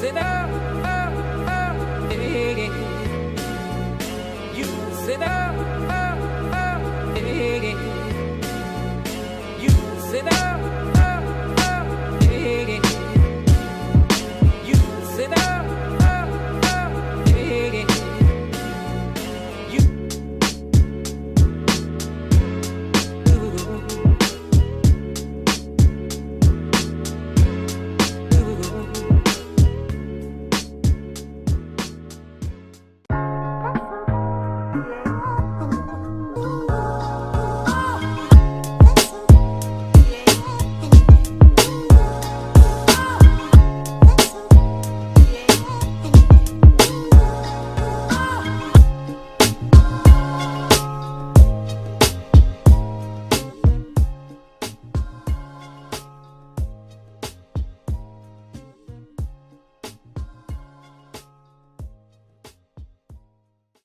said, you said, you said,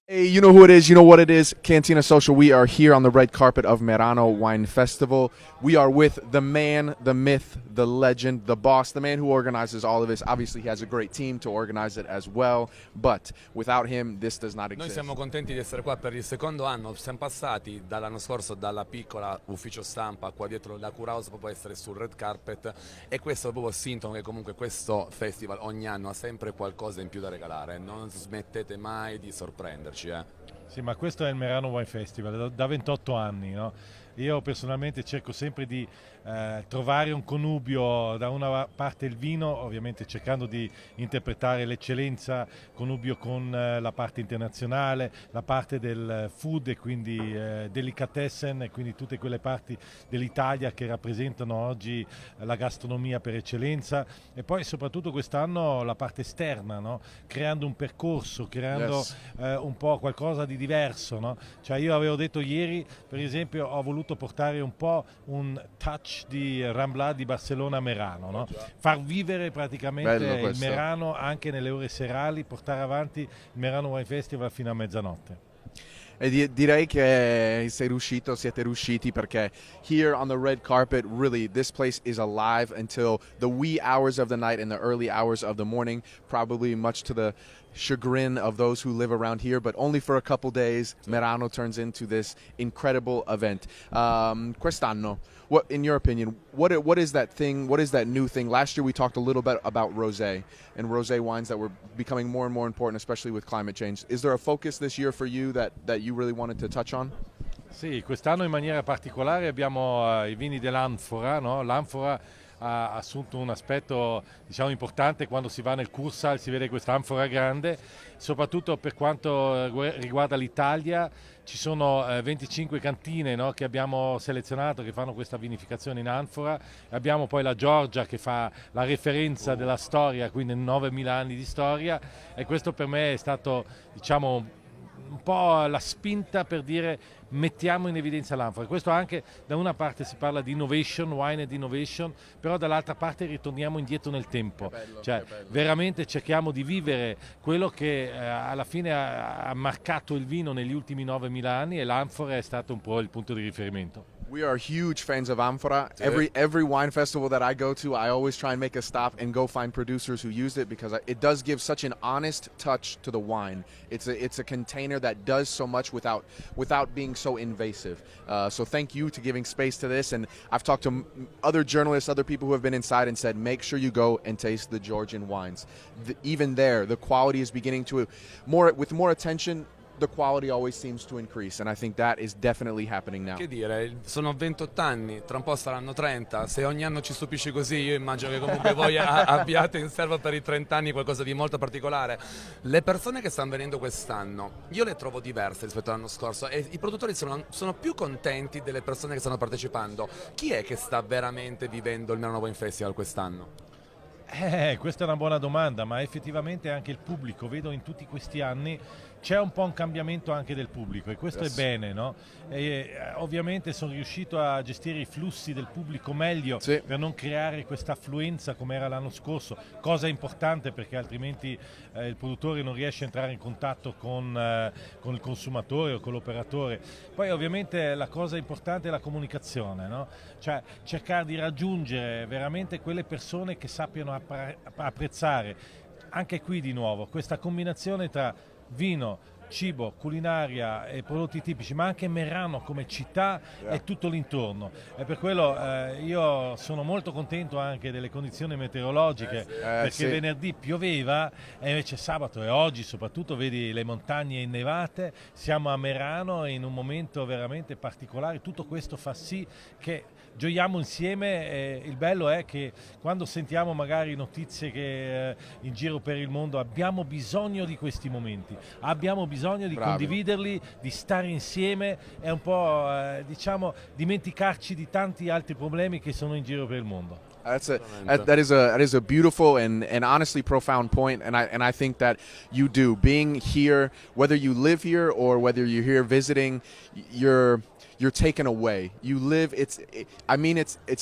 Hey, you know who it is, you know what it is, Cantina Social. We are here on the red carpet of Merano WineFestival. We are with the man, the myth, the legend, the boss, the man who organizes all of this. Obviously he has a great team to organize it as well, but without him this does not exist. Noi siamo contenti di essere qua per il secondo anno. Siamo passati dall'anno scorso dalla piccola ufficio stampa qua dietro la Curhouse proprio essere sul red carpet, e questo è proprio il sintomo che comunque questo festival ogni anno ha sempre qualcosa in più da regalare. Non smettete mai di sorprenderci. Sì, ma questo è il Merano WineFestival da 28 anni, no? Io personalmente cerco sempre di trovare un connubio, da una parte il vino, ovviamente cercando di interpretare l'eccellenza, connubio con la parte internazionale, la parte del food e quindi delicatessen, e quindi tutte quelle parti dell'Italia che rappresentano oggi la gastronomia per eccellenza, e poi soprattutto quest'anno la parte esterna, no? Creando un percorso, creando un po' qualcosa di diverso, no? Cioè io avevo detto ieri, per esempio, ho voluto portare un po' un touch di Rambla di Barcellona a Merano, no? Far vivere praticamente il Merano anche nelle ore serali, portare avanti il Merano WineFestival fino a mezzanotte. E direi che siete riusciti, perché here on the red carpet, really, this place is alive until the wee hours of the night and the early hours of the morning, probably much to the chagrin of those who live around here, but only for a couple days, Merano turns into this incredible event. Quest'anno, what, in your opinion, what is that thing? What is that new thing? Last year we talked a little bit about rosé and rosé wines that were becoming more and more important, especially with climate change. Is there a focus this year for you that you really wanted to touch on? Sì, quest'anno in maniera particolare abbiamo i vini dell'anfora, no? L'anfora ha assunto un aspetto, diciamo, importante. Quando si va nel Cursal si vede questa anfora grande, soprattutto per quanto riguarda l'Italia. Ci sono 25 cantine, no, che abbiamo selezionato, che fanno questa vinificazione in anfora. Abbiamo poi la Georgia che fa la referenza della storia, quindi 9.000 anni di storia, e questo per me è stato, diciamo, un po' la spinta per dire mettiamo in evidenza l'anfora. Questo anche, da una parte si parla di innovation, wine ed innovation, però dall'altra parte ritorniamo indietro nel tempo. Bello, cioè veramente cerchiamo di vivere quello che alla fine ha marcato il vino negli ultimi 9.000 anni, e l'anfora è stato un po' il punto di riferimento. We are huge fans of amphora. Every wine festival that I go to, I always try and make a stop and go find producers who use it, because it does give such an honest touch to the wine. It's a container that does so much without being so invasive. So thank you to giving space to this. And I've talked to other journalists, other people who have been inside, and said, make sure you go and taste the Georgian wines. Even there, the quality is beginning to, with more attention, the quality always seems to increase, and I think that is definitely happening now. Che dire, sono 28 anni, tra un po' saranno 30, se ogni anno ci stupisci così, io immagino che comunque voi abbiate in serbo per i 30 anni qualcosa di molto particolare. Le persone che stanno venendo quest'anno, io le trovo diverse rispetto all'anno scorso, e i produttori sono più contenti delle persone che stanno partecipando. Chi è che sta veramente vivendo il Merano WineFestival quest'anno? Questa è una buona domanda, ma effettivamente anche il pubblico, vedo in tutti questi anni c'è un po' un cambiamento anche del pubblico, e questo è bene, no? Ovviamente sono riuscito a gestire i flussi del pubblico meglio, per non creare questa affluenza come era l'anno scorso, cosa importante, perché altrimenti il produttore non riesce a entrare in contatto con il consumatore o con l'operatore. Poi ovviamente la cosa importante è la comunicazione, no? Cioè cercare di raggiungere veramente quelle persone che sappiano apprezzare anche qui di nuovo questa combinazione tra vino, cibo, culinaria e prodotti tipici, ma anche Merano come città e tutto l'intorno. E per quello io sono molto contento anche delle condizioni meteorologiche, perché sì. venerdì pioveva e invece sabato e oggi soprattutto vedi le montagne innevate, siamo a Merano in un momento veramente particolare, tutto questo fa sì che gioiamo insieme e il bello è che quando sentiamo magari notizie che in giro per il mondo abbiamo bisogno di questi momenti, abbiamo bisogno di condividerli, di stare insieme e un po' diciamo dimenticarci di tanti altri problemi che sono in giro per il mondo. That is a beautiful and honestly profound point, and I think that you do. Being here, whether you live here or whether you're here visiting, you're taken away. You live. It's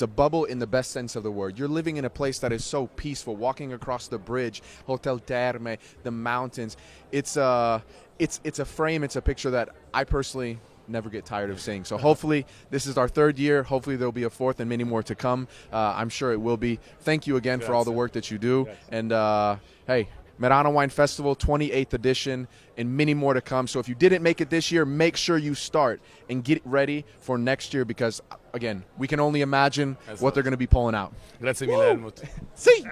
a bubble in the best sense of the word. You're living in a place that is so peaceful. Walking across the bridge, Hotel Terme, the mountains. It's a frame. It's a picture that I personally never get tired of seeing. So hopefully this is our third year. Hopefully there'll be a fourth and many more to come. I'm sure it will be. Thank you again for all the work that you do. And hey, Merano WineFestival 28th edition and many more to come. So if you didn't make it this year, make sure you start and get ready for next year, because again, we can only imagine what they're going to be pulling out. Grazie mille, Helmut. See.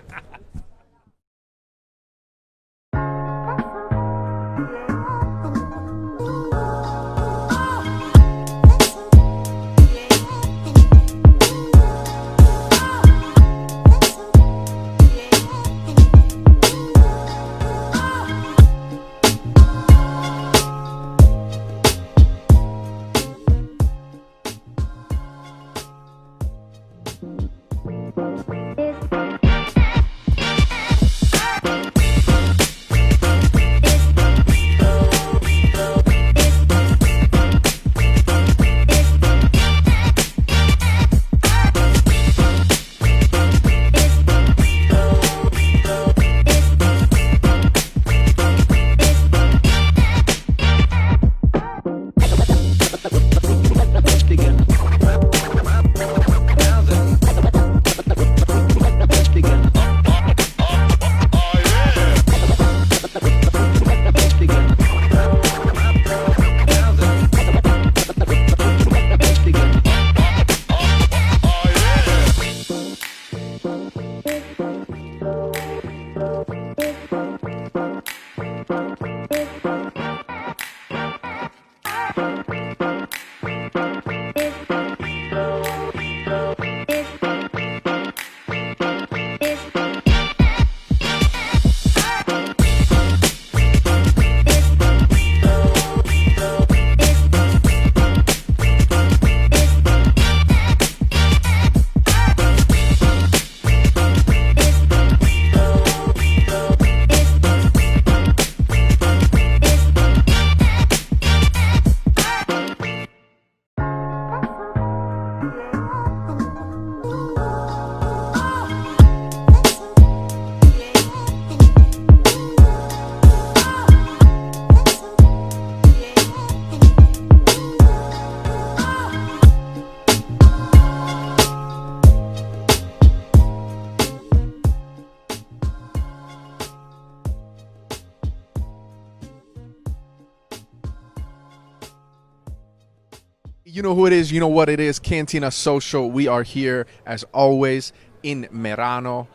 You know who it is, you know what it is, Cantina Social. We are here, as always, in Merano,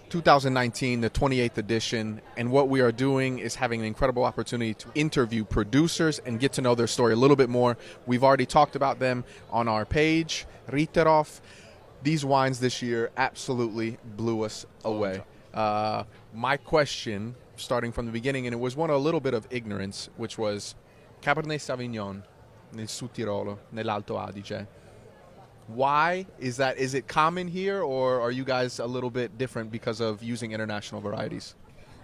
2019, the 28th edition. And what we are doing is having an incredible opportunity to interview producers and get to know their story a little bit more. We've already talked about them on our page, Ritterhoff. These wines this year absolutely blew us away. My question, starting from the beginning, and it was one a little bit of ignorance, which was Cabernet Sauvignon nel Sud Tirolo, nell'Alto Adige. Why is that? Is it common here, or are you guys a little bit different because of using international varieties?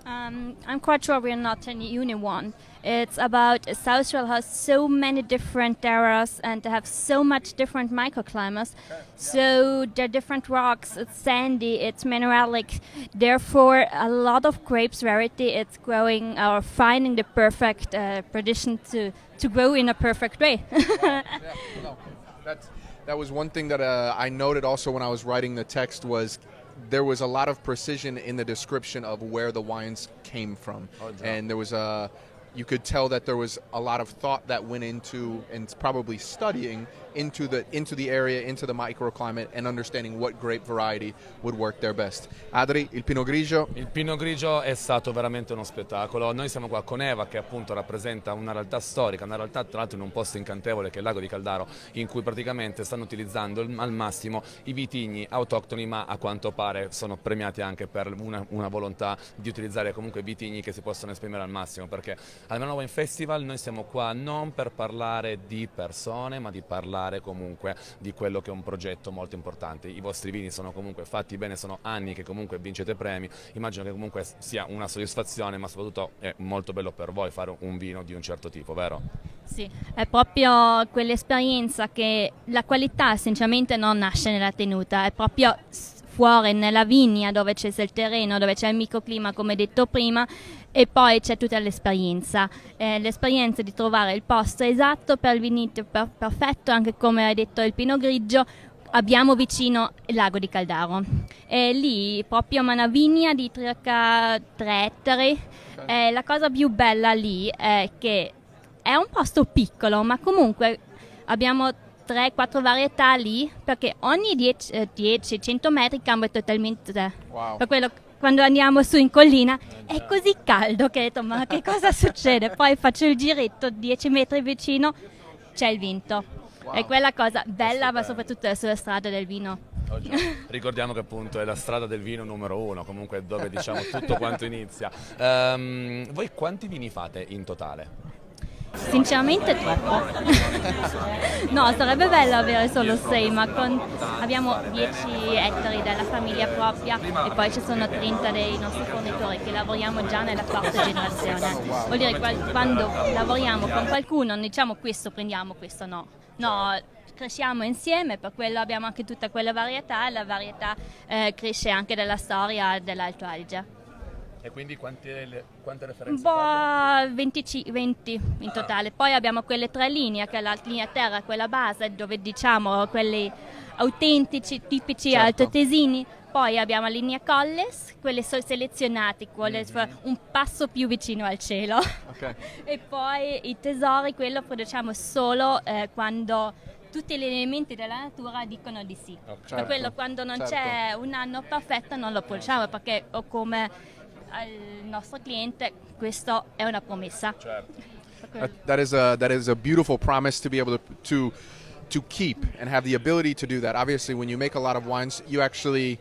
I'm quite sure we're not any unique one. It's about South Tirol has so many different terroirs and they have so much different microclimates. So they're different rocks. It's sandy. It's mineralic. Therefore, a lot of grapes variety. It's growing or finding the perfect condition to grow in a perfect way. That was one thing that I noted also when I was writing the text was there was a lot of precision in the description of where the wines came from. And there was you could tell that there was a lot of thought that went into, and probably studying into the area, into the microclimate, and understanding what grape variety would work there best. Adri, il Pinot Grigio? Il Pinot Grigio è stato veramente uno spettacolo. Noi siamo qua con Eva, che appunto rappresenta una realtà storica, una realtà tra l'altro in un posto incantevole che è il lago di Caldaro, in cui praticamente stanno utilizzando al massimo i vitigni autoctoni, ma a quanto pare sono premiati anche per una volontà di utilizzare comunque vitigni che si possono esprimere al massimo, perché al Merano WineFestival noi siamo qua non per parlare di persone, ma di parlare comunque di quello che è un progetto molto importante. I vostri vini sono comunque fatti bene, sono anni che comunque vincete premi, immagino che comunque sia una soddisfazione, ma soprattutto è molto bello per voi fare un vino di un certo tipo, vero? Sì, è proprio quell'esperienza che la qualità sinceramente non nasce nella tenuta, è proprio fuori nella vigna dove c'è il terreno, dove c'è il microclima come detto prima, e poi c'è tutta l'esperienza di trovare il posto esatto per il vinito perfetto, anche come hai detto il Pinot Grigio. Abbiamo vicino il lago di Caldaro e lì proprio una vigna di circa 3 ettari. La cosa più bella lì è che è un posto piccolo, ma comunque abbiamo 3-4 varietà lì, perché ogni 10-100 metri cambia totalmente. Wow. Per quello quando andiamo su in collina è così caldo che ho detto ma che cosa succede? Poi faccio il giretto 10 metri vicino, c'è il vinto. Wow. È quella cosa bella, ma soprattutto sulla strada del vino. Ricordiamo che appunto è la strada del vino numero 1, comunque dove diciamo tutto quanto inizia. Voi quanti vini fate in totale? Sinceramente troppo. No, sarebbe bello avere solo 6, ma abbiamo 10 ettari della famiglia propria e poi ci sono 30 dei nostri fornitori che lavoriamo già nella 4ª generazione. Vuol dire quando lavoriamo con qualcuno non diciamo questo prendiamo, questo no. No, cresciamo insieme, per quello abbiamo anche tutta quella varietà e la varietà cresce anche dalla storia dell'Alto Adige. E quindi quante referenze fate? 20 in totale. Poi abbiamo quelle 3 linee, che è la linea terra, quella base, dove diciamo quelli autentici, tipici altoatesini. Poi abbiamo la linea colles, quelle selezionate, quelle un passo più vicino al cielo. Okay. E poi i tesori, quello produciamo solo quando tutti gli elementi della natura dicono di sì. Certo, Per quello quando non c'è un anno perfetto non lo produciamo, perché o come al nostro cliente questo è una promessa. That is a beautiful promise to be able to keep and have the ability to do that. Obviously, when you make a lot of wines, you actually,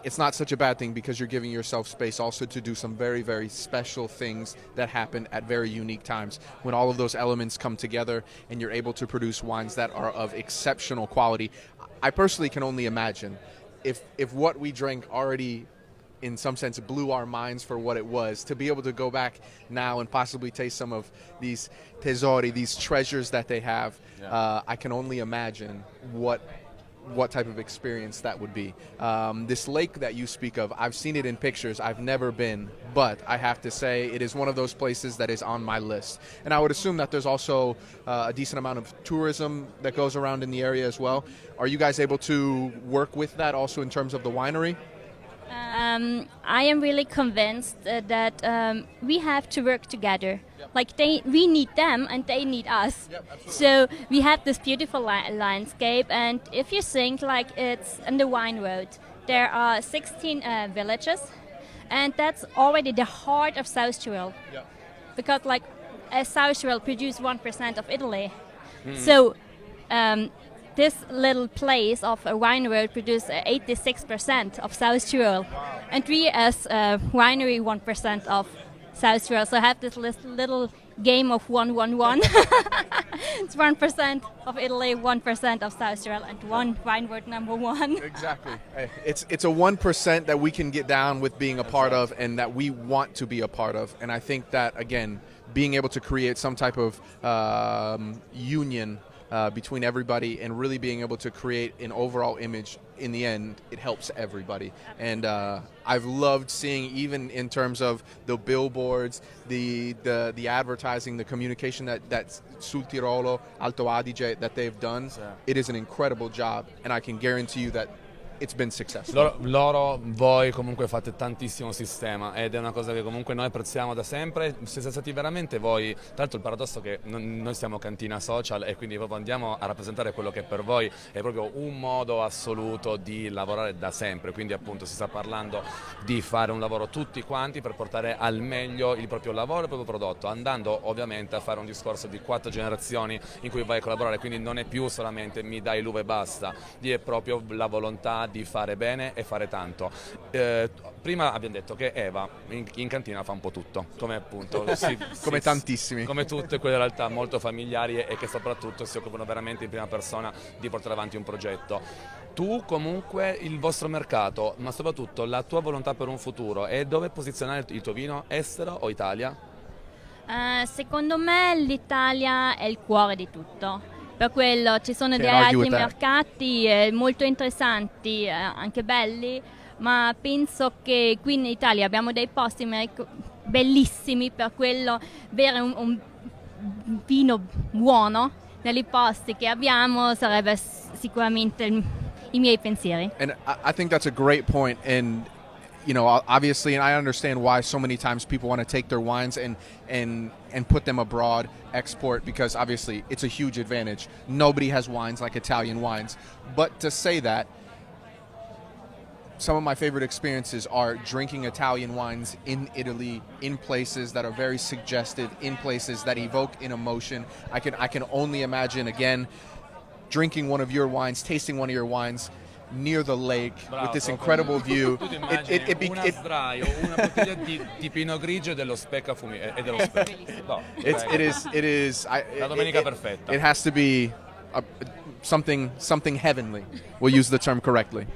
it's not such a bad thing because you're giving yourself space also to do some very, very special things that happen at very unique times. When all of those elements come together and you're able to produce wines that are of exceptional quality, I personally can only imagine if what we drank already in some sense blew our minds for what it was, to be able to go back now and possibly taste some of these tesori, these treasures that they have. I can only imagine what type of experience that would be. This lake that you speak of, I've seen it in pictures, I've never been, but I have to say it is one of those places that is on my list. And I would assume that there's also a decent amount of tourism that goes around in the area as well. Are you guys able to work with that also in terms of the winery? I am really convinced that we have to work together. Like we need them and they need us. So we have this beautiful landscape, and if you think like it's on the wine road, there are 16 villages, and that's already the heart of South Tyrol. Because like South Tyrol produces 1% of Italy. So this little place of a wine road produces 86% of South Tyrol. And we as a winery 1% of South Tyrol. So I have this little game of 1-1-1. It's 1% of Italy, 1% of South Tyrol, and one wine road number 1. Exactly. It's a 1% that we can get down with being a part of and that we want to be a part of. And I think that, again, being able to create some type of union between everybody and really being able to create an overall image, in the end, it helps everybody. And I've loved seeing, even in terms of the billboards, the advertising, the communication that Sul Tirolo, Alto Adige, that they've done. It is an incredible job, and I can guarantee you that it's been successful. Voi comunque fate tantissimo sistema ed è una cosa che comunque noi apprezziamo da sempre. Siete stati veramente voi, tra l'altro il paradosso è che noi siamo Cantina Social e quindi proprio andiamo a rappresentare quello che per voi è proprio un modo assoluto di lavorare da sempre, quindi appunto si sta parlando di fare un lavoro tutti quanti per portare al meglio il proprio lavoro e il proprio prodotto, andando ovviamente a fare un discorso di 4 generazioni in cui vai a collaborare, quindi non è più solamente mi dai l'uva e basta, lì è proprio la volontà di fare bene e fare tanto. Prima abbiamo detto che Eva in cantina fa un po' tutto, come appunto Come tantissimi. come tutte quelle realtà molto familiari e che soprattutto si occupano veramente in prima persona di portare avanti un progetto. Tu comunque il vostro mercato, ma soprattutto la tua volontà per un futuro è dove posizionare il tuo vino, estero o Italia? Secondo me l'Italia è il cuore di tutto. Per quello ci sono Can't dei argue altri with that. mercati molto interessanti, anche belli, ma penso che qui in Italia abbiamo dei posti bellissimi, per quello avere un vino buono nei posti che abbiamo sarebbe sicuramente i miei pensieri. And I think that's a great point. And you know, obviously, and I understand why so many times people want to take their wines and put them abroad, export, because obviously it's a huge advantage. Nobody has wines like Italian wines. But to say that, some of my favorite experiences are drinking Italian wines in Italy, in places that are very suggestive, in places that evoke an emotion. I can only imagine, again, drinking one of your wines, tasting one of your wines near the lake with this incredible view. Tu ti immagini una sdraio, una bottiglia di Pinot Grigio e dello Specca e dello Specca. No, it is. La domenica perfetta. It has to be something heavenly. We'll use the term correctly.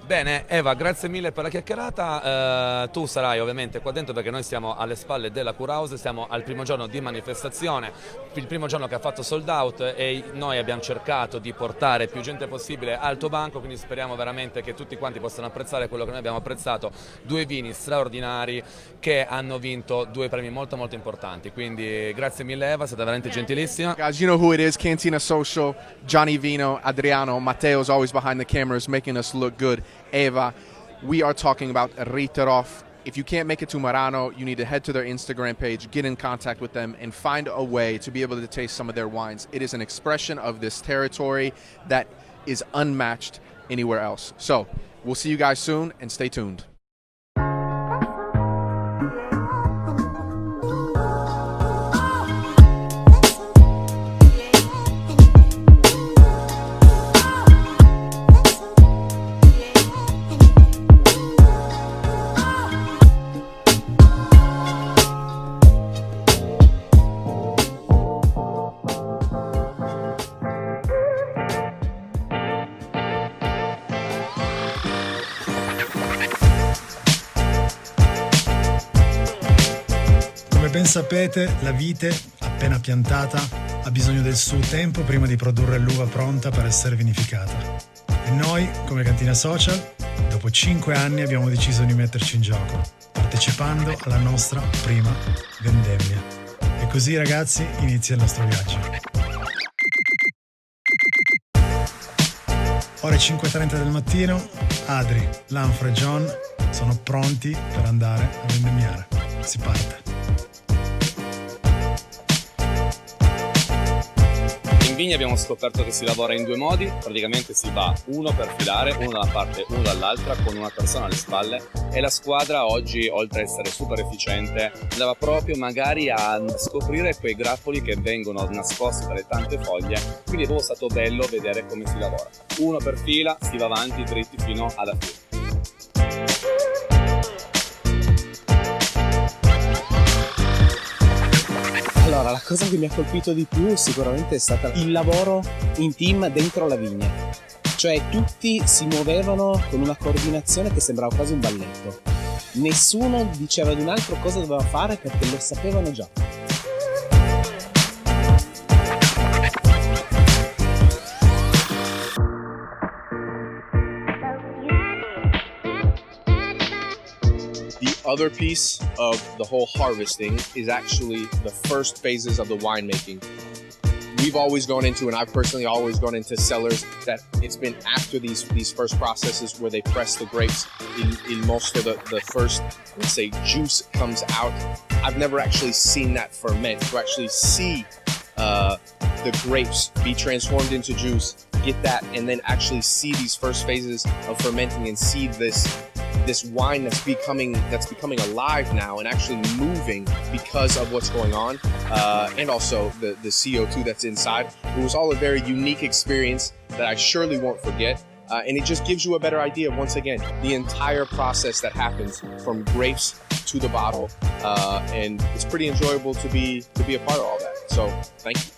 Bene, Eva, grazie mille per la chiacchierata. Tu sarai ovviamente qua dentro perché noi stiamo alle spalle della Curhouse, siamo al primo giorno di manifestazione, il primo giorno che ha fatto sold out e noi abbiamo cercato di portare più gente possibile al tuo banco, quindi speriamo veramente che tutti quanti possano apprezzare quello che noi abbiamo apprezzato, 2 vini straordinari che hanno vinto 2 premi molto molto importanti, quindi grazie mille Eva, sei veramente gentilissima. Guys, you know who it is, Cantina Social, Johnny Vino, Adriano, Matteo's always behind the cameras making us look good. Eva, we are talking about Riterhof. If you can't make it to Merano, you need to head to their Instagram page, get in contact with them, and find a way to be able to taste some of their wines. It is an expression of this territory that is unmatched anywhere else. So, we'll see you guys soon, and stay tuned. Come ben sapete, la vite, appena piantata, ha bisogno del suo tempo prima di produrre l'uva pronta per essere vinificata. E noi, come Cantina Social, dopo 5 anni abbiamo deciso di metterci in gioco, partecipando alla nostra prima vendemmia. E così, ragazzi, inizia il nostro viaggio. Ore 5:30 del mattino, Adri, Lanfra e John sono pronti per andare a vendemmiare. Si parte. In vigna abbiamo scoperto che si lavora in 2 modi, praticamente si va uno per filare, uno da una parte, uno dall'altra, con una persona alle spalle, e la squadra oggi, oltre a essere super efficiente, andava proprio magari a scoprire quei grappoli che vengono nascosti dalle tante foglie, quindi è proprio stato bello vedere come si lavora. Uno per fila, si va avanti dritti fino alla fine. Allora, la cosa che mi ha colpito di più sicuramente è stata il lavoro in team dentro la vigna. Cioè tutti si muovevano con una coordinazione che sembrava quasi un balletto. Nessuno diceva ad un altro cosa doveva fare perché lo sapevano già. The other piece of the whole harvesting is actually the first phases of the winemaking. we've always gone into, and I've personally always gone into cellars that it's been after these first processes where they press the grapes in mosto, the first, let's say, juice comes out. I've never actually seen that ferment, to actually see the grapes be transformed into juice, get that, and then actually see these first phases of fermenting and see this wine that's becoming alive now and actually moving because of what's going on, and also the CO2 that's inside. It was all a very unique experience that I surely won't forget. And it just gives you a better idea, once again, the entire process that happens from grapes to the bottle, and it's pretty enjoyable to be a part of all that. So thank you.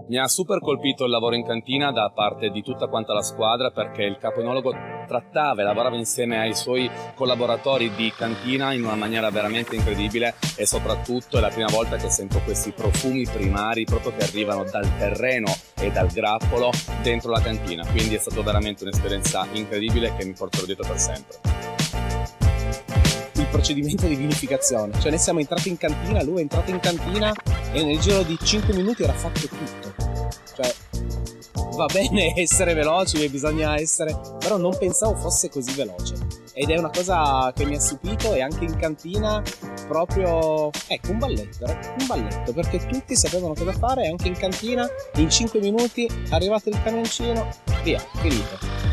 Mi ha super colpito il lavoro in cantina da parte di tutta quanta la squadra, perché il capo enologo trattava e lavorava insieme ai suoi collaboratori di cantina in una maniera veramente incredibile, e soprattutto è la prima volta che sento questi profumi primari proprio che arrivano dal terreno e dal grappolo dentro la cantina, quindi è stato veramente un'esperienza incredibile che mi porterò dietro per sempre. Il procedimento di vinificazione, cioè noi siamo entrati in cantina, lui è entrato in cantina e nel giro di 5 minuti era fatto tutto. Cioè, va bene essere veloci, bisogna essere, però non pensavo fosse così veloce, ed è una cosa che mi ha stupito. E anche in cantina proprio, ecco, un balletto, perché tutti sapevano cosa fare, e anche in cantina in 5 minuti è arrivato il camioncino, via, finito.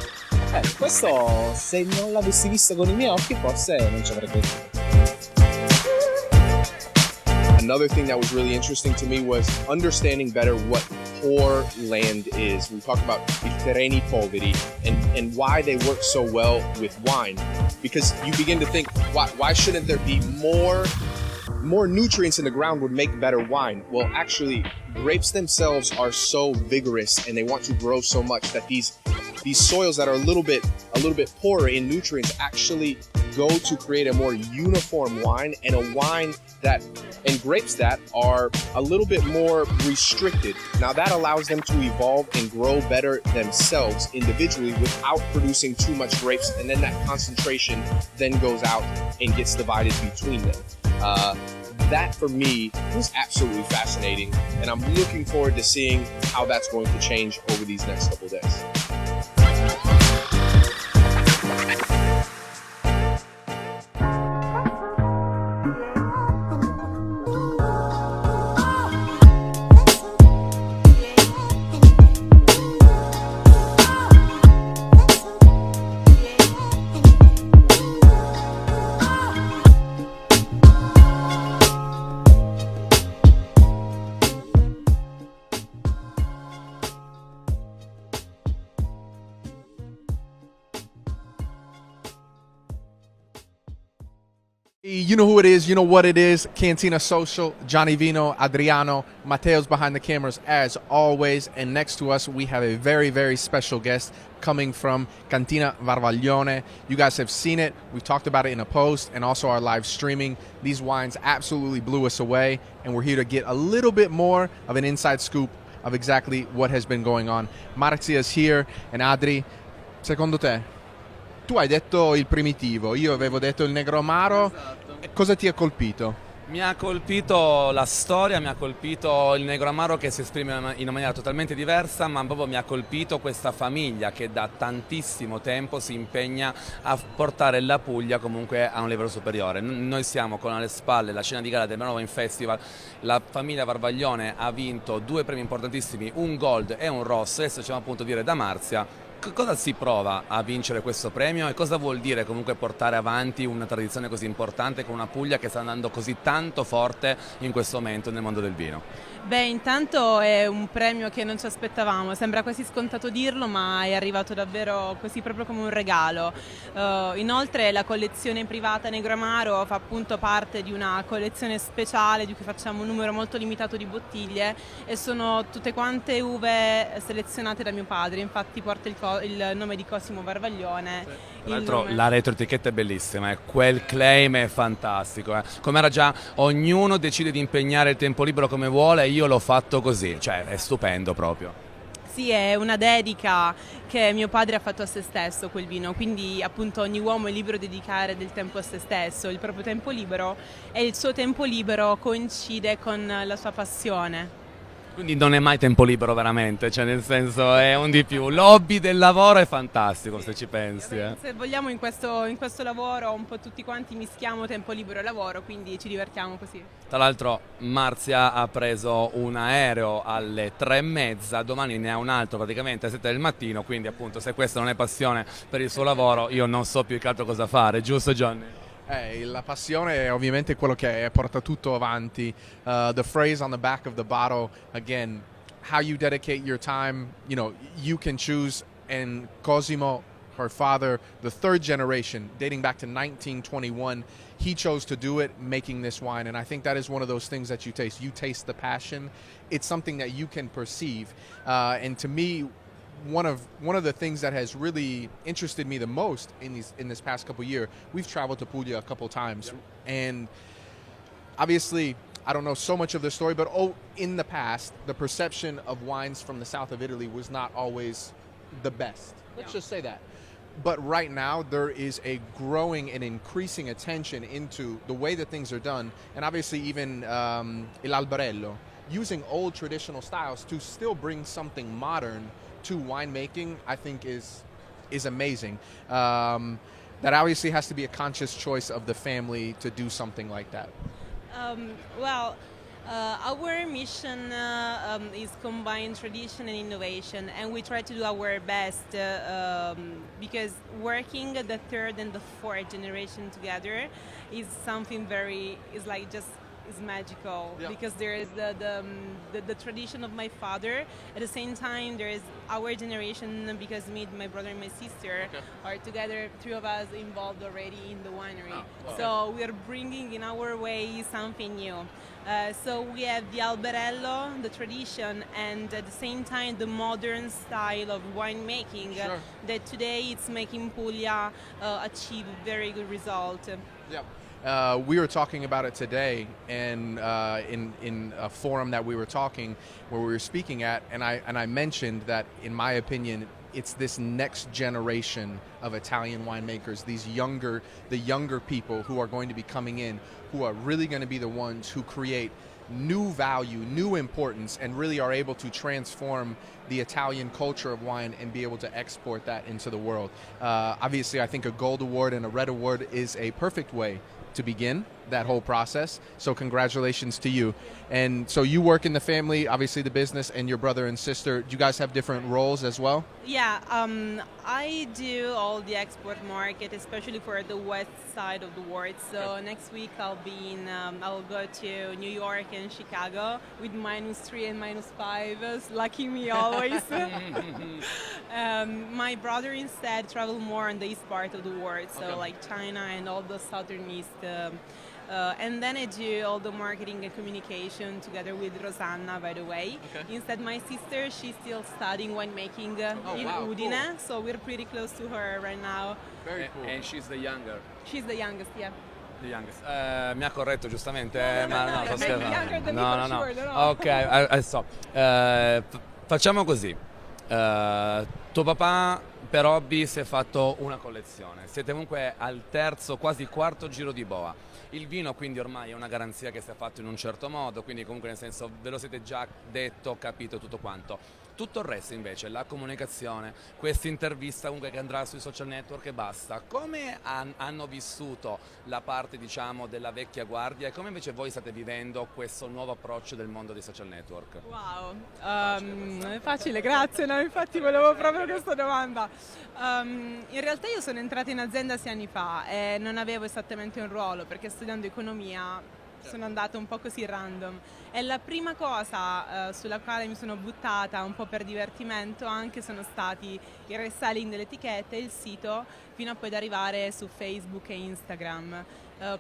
Questo, se non l'avessi visto con i miei occhi, forse non ci avrei creduto. Another thing that was really interesting to me was understanding better what poor land is. We talk about i terreni poveri and why they work so well with wine. Because you begin to think, why shouldn't there be more nutrients in the ground would make better wine? Well, actually, grapes themselves are so vigorous and they want to grow so much that these soils that are a little bit poorer in nutrients actually go to create a more uniform wine, and a wine and grapes that are a little bit more restricted. Now that allows them to evolve and grow better themselves individually without producing too much grapes, and then that concentration then goes out and gets divided between them. That for me was absolutely fascinating, and I'm looking forward to seeing how that's going to change over these next couple of days. You know who it is, you know what it is. Cantina Social, Johnny Vino, Adriano, Matteo's behind the cameras as always. And next to us, we have a very, very special guest coming from Cantina Varvaglione. You guys have seen it. We've talked about it in a post and also our live streaming. These wines absolutely blew us away. And we're here to get a little bit more of an inside scoop of exactly what has been going on. Marzia is here, and Adri, secondo te? Tu hai detto il primitivo, io avevo detto il negro amaro. Esatto. Cosa ti ha colpito? Mi ha colpito la storia, mi ha colpito il negro amaro che si esprime in una maniera totalmente diversa, ma proprio mi ha colpito questa famiglia che da tantissimo tempo si impegna a portare la Puglia comunque a un livello superiore. Noi siamo con alle spalle la scena di gara del Merano WineFestival, la famiglia Varvaglione ha vinto 2 premi importantissimi, un gold e un rosso, adesso ci appunto dire da Marzia. Cosa si prova a vincere questo premio e cosa vuol dire comunque portare avanti una tradizione così importante con una Puglia che sta andando così tanto forte in questo momento nel mondo del vino? Beh, intanto è un premio che non ci aspettavamo, sembra quasi scontato dirlo, ma è arrivato davvero così proprio come un regalo. Inoltre la collezione privata Negramaro fa appunto parte di una collezione speciale di cui facciamo un numero molto limitato di bottiglie e sono tutte quante uve selezionate da mio padre, infatti porta il nome di Cosimo Barbaglione. Tra l'altro la retroetichetta è bellissima, quel claim è fantastico. Come era già, ognuno decide di impegnare il tempo libero come vuole, io l'ho fatto così, cioè è stupendo proprio. Sì, è una dedica che mio padre ha fatto a se stesso quel vino, quindi appunto ogni uomo è libero di dedicare del tempo a se stesso, il proprio tempo libero, e il suo tempo libero coincide con la sua passione. Quindi non è mai tempo libero veramente, cioè nel senso è un di più. L'hobby del lavoro è fantastico, se ci pensi. Se vogliamo in questo lavoro un po' tutti quanti mischiamo tempo libero e lavoro, quindi ci divertiamo così. Tra l'altro Marzia ha preso un aereo alle 3:30, domani ne ha un altro praticamente alle 7 del mattino, quindi appunto se questa non è passione per il suo lavoro io non so più che altro cosa fare, giusto Johnny? La passione è ovviamente quello che porta tutto avanti. The phrase on the back of the bottle, again, how you dedicate your time, you can choose. And Cosimo, her father, the third generation, dating back to 1921, he chose to do it, making this wine. And I think that is one of those things that you taste. You taste the passion. It's something that you can perceive. And to me, one of the things that has really interested me the most in this past couple years, we've traveled to Puglia a couple times, and obviously I don't know so much of the story, but in the past the perception of wines from the south of Italy was not always the best. Let's just say that. But right now there is a growing and increasing attention into the way that things are done, and obviously even l'albarello, using old traditional styles to still bring something modern to winemaking, I think is amazing. That obviously has to be a conscious choice of the family to do something like that. Our mission is combine tradition and innovation, and we try to do our best because working the third and the fourth generation together is something is magical, because there is the tradition of my father. At the same time, there is our generation, because me, my brother, and my sister are together, three of us involved already in the winery. So we are bringing in our way something new. So we have the albarello, the tradition, and at the same time the modern style of winemaking that today it's making Puglia achieve very good result. Yeah. We were talking about it today, and in a forum that we were talking, where we were speaking at, and I mentioned that, in my opinion, it's this next generation of Italian winemakers, the younger people who are going to be coming in, who are really going to be the ones who create new value, new importance, and really are able to transform the Italian culture of wine and be able to export that into the world. Obviously, I think a gold award and a red award is a perfect way to begin that whole process. So congratulations to you. And so you work in the family, obviously the business, and your brother and sister, do you guys have different roles as well? Yeah, I do all the export market, especially for the west side of the world. So next week I'll go to New York and Chicago with -3 and -5. Lucky me always. My brother instead travel more on the east part of the world, so like China and all the southern east. And then I do all the marketing and communication together with Rosanna, by the way. Instead, my sister, she's still studying winemaking in Udine, so we're pretty close to her right now. Very cool. And she's the younger. She's the youngest, yeah. The youngest. Mi ha corretto giustamente, ma no, sto Maybe younger than me, scherzando. for sure, no. Ok, adesso facciamo così. Tuo papà per hobby si è fatto una collezione, siete comunque al terzo, quasi quarto giro di boa. Il vino quindi ormai è una garanzia che si è fatto in un certo modo, quindi comunque nel senso ve lo siete già detto, capito tutto quanto. Tutto il resto invece, la comunicazione, questa intervista comunque che andrà sui social network e basta. Come hanno vissuto la parte diciamo della vecchia guardia e come invece voi state vivendo questo nuovo approccio del mondo dei social network? Wow, è facile, grazie, no, infatti volevo proprio questa domanda. In realtà io sono entrata in azienda 6 anni fa e non avevo esattamente un ruolo, perché studiando economia sono andata un po' così random. E la prima cosa sulla quale mi sono buttata un po' per divertimento anche sono stati il restyling delle etichette e il sito, fino a poi ad arrivare su Facebook e Instagram.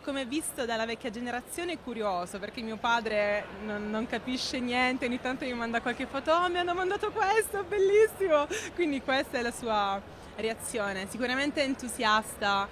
Come visto dalla vecchia generazione è curioso, perché mio padre non capisce niente, ogni tanto mi manda qualche foto, oh mi hanno mandato questo, bellissimo, quindi questa è la sua reazione, sicuramente entusiasta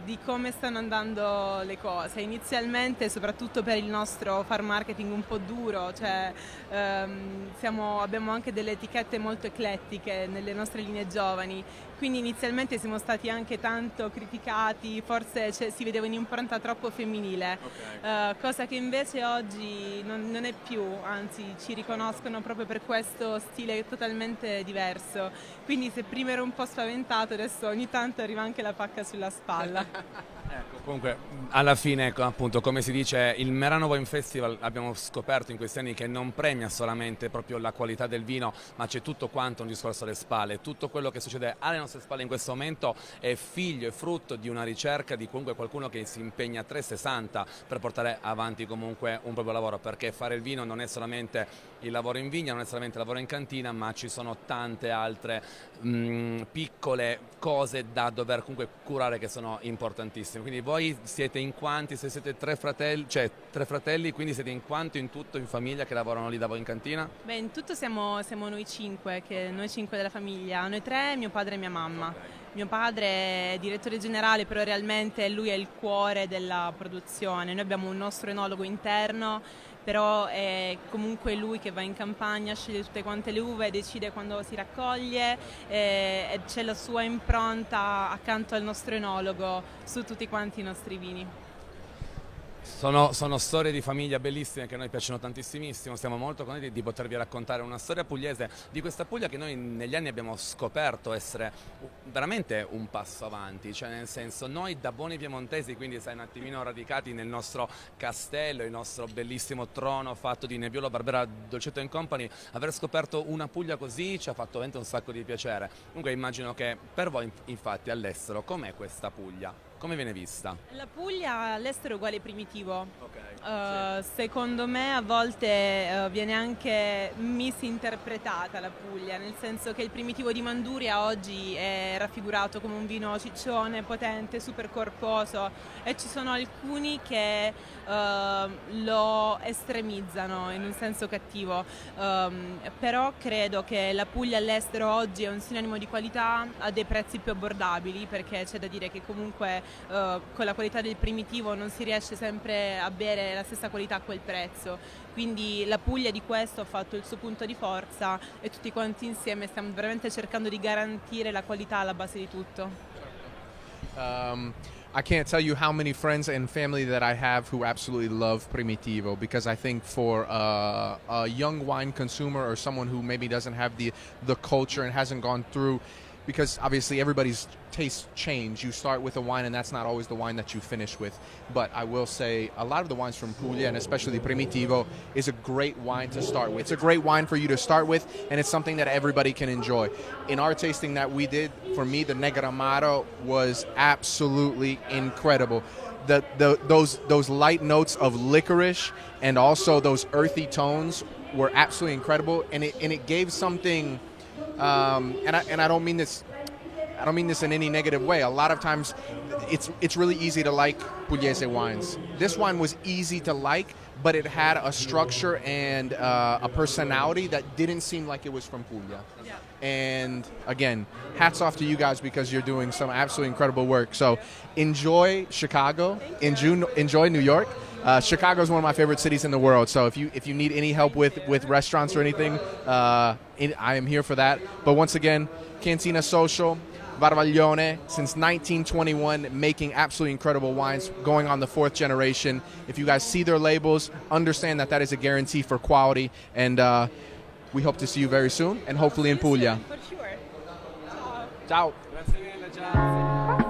di come stanno andando le cose. Inizialmente, soprattutto per il nostro far marketing un po' duro, cioè abbiamo anche delle etichette molto eclettiche nelle nostre linee giovani, quindi inizialmente siamo stati anche tanto criticati, forse si vedeva un'impronta troppo femminile, cosa che invece oggi non è più, anzi ci riconoscono proprio per questo stile totalmente diverso, quindi se prima ero un po' spaventato, adesso ogni tanto arriva anche la pacca sulla spalla. Ecco, comunque alla fine, appunto, come si dice, il Merano WineFestival abbiamo scoperto in questi anni che non premia solamente proprio la qualità del vino, ma c'è tutto quanto un discorso alle spalle. Tutto quello che succede alle nostre spalle in questo momento è figlio e frutto di una ricerca di comunque qualcuno che si impegna a 360 per portare avanti comunque un proprio lavoro, perché fare il vino non è solamente il lavoro in vigna, non è solamente il lavoro in cantina, ma ci sono tante altre piccole cose da dover comunque curare che sono importantissime. Quindi voi siete in quanti? Se siete tre fratelli, quindi siete in quanto in tutto in famiglia che lavorano lì da voi in cantina? Beh, in tutto siamo noi cinque della famiglia, noi tre, mio padre e mia mamma. Okay. Mio padre è direttore generale, però realmente lui è il cuore della produzione. Noi abbiamo un nostro enologo interno, però è comunque lui che va in campagna, sceglie tutte quante le uve, decide quando si raccoglie e c'è la sua impronta accanto al nostro enologo su tutti quanti i nostri vini. Sono storie di famiglia bellissime che a noi piacciono tantissimissimo, siamo molto contenti di potervi raccontare una storia pugliese di questa Puglia che noi negli anni abbiamo scoperto essere veramente un passo avanti, cioè nel senso noi da buoni piemontesi, quindi sai un attimino radicati nel nostro castello, il nostro bellissimo trono fatto di Nebbiolo, Barbera, Dolcetto & Company, aver scoperto una Puglia così ci ha fatto veramente un sacco di piacere. Comunque immagino che per voi infatti all'estero com'è questa Puglia? Come viene vista? La Puglia all'estero è uguale ai Primitivo. Okay, sì. Secondo me a volte viene anche misinterpretata la Puglia, nel senso che il Primitivo di Manduria oggi è raffigurato come un vino ciccione, potente, super corposo e ci sono alcuni che lo estremizzano in un senso cattivo, però credo che la Puglia all'estero oggi è un sinonimo di qualità a dei prezzi più abbordabili, perché c'è da dire che comunque con la qualità del Primitivo non si riesce sempre a bere la stessa qualità a quel prezzo, quindi la Puglia di questo ha fatto il suo punto di forza e tutti quanti insieme stiamo veramente cercando di garantire la qualità alla base di tutto. I can't tell you how many friends and family that I have who absolutely love Primitivo, because I think for a young wine consumer or someone who maybe doesn't have the culture and hasn't gone through, because obviously everybody's tastes change. You start with a wine and that's not always the wine that you finish with. But I will say a lot of the wines from Puglia, and especially Primitivo, is a great wine to start with. It's a great wine for you to start with, and it's something that everybody can enjoy. In our tasting that we did, for me, the Negramaro was absolutely incredible. Those light notes of licorice and also those earthy tones were absolutely incredible, and it gave something. And I don't mean this. I don't mean this in any negative way. A lot of times, it's really easy to like Pugliese wines. This wine was easy to like, but it had a structure and a personality that didn't seem like it was from Puglia. Yeah. And again, hats off to you guys because you're doing some absolutely incredible work. So enjoy Chicago, enjoy New York. Chicago is one of my favorite cities in the world. So if you need any help with restaurants or anything, I am here for that. But once again, Cantina Social, Varvaglione, since 1921, making absolutely incredible wines, going on the 4th generation. If you guys see their labels, understand that is a guarantee for quality. And we hope to see you very soon, and hopefully in Puglia. For sure. Ciao. Grazie mille, ciao.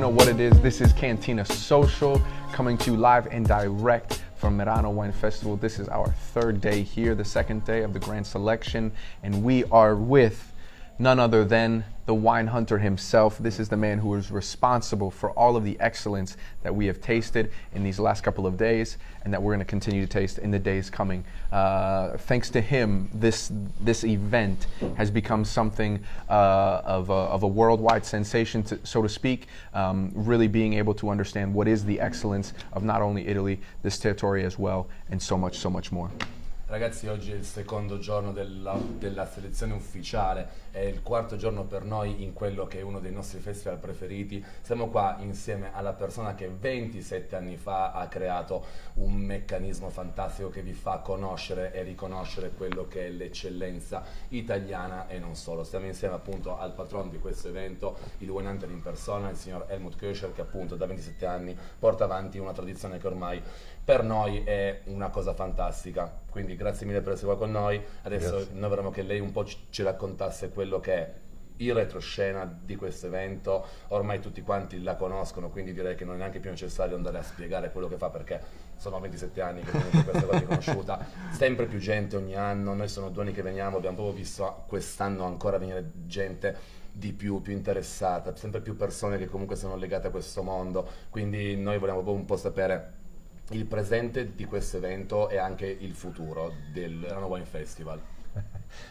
know what it is. This is Cantina Social, coming to you live and direct from Merano WineFestival. This is our third day here, the second day of the grand selection, and we are with none other than the wine hunter himself. This is the man who is responsible for all of the excellence that we have tasted in these last couple of days and that we're going to continue to taste in the days coming. Thanks to him, this event has become something of a worldwide sensation, so to speak, really being able to understand what is the excellence of not only Italy, this territory as well, and so much more. Ragazzi, oggi è il secondo giorno della selezione ufficiale, è il quarto giorno per noi in quello che è uno dei nostri festival preferiti. Siamo qua insieme alla persona che 27 anni fa ha creato un meccanismo fantastico che vi fa conoscere e riconoscere quello che è l'eccellenza italiana e non solo. Stiamo insieme appunto al patrono di questo evento, il wine hunter in persona, il signor Helmut Köcher, che appunto da 27 anni porta avanti una tradizione che ormai per noi è una cosa fantastica. Quindi grazie mille per essere qua con noi. Adesso noi vorremmo che lei un po' ci raccontasse quello che è il retroscena di questo evento. Ormai tutti quanti la conoscono, quindi direi che non è neanche più necessario andare a spiegare quello che fa, perché sono 27 anni che comunque questa cosa è conosciuta. Sempre più gente ogni anno, noi sono 2 anni che veniamo, abbiamo proprio visto quest'anno ancora venire gente di più interessata, sempre più persone che comunque sono legate a questo mondo, quindi noi vogliamo proprio un po' sapere il presente di questo evento e anche il futuro del Merano WineFestival.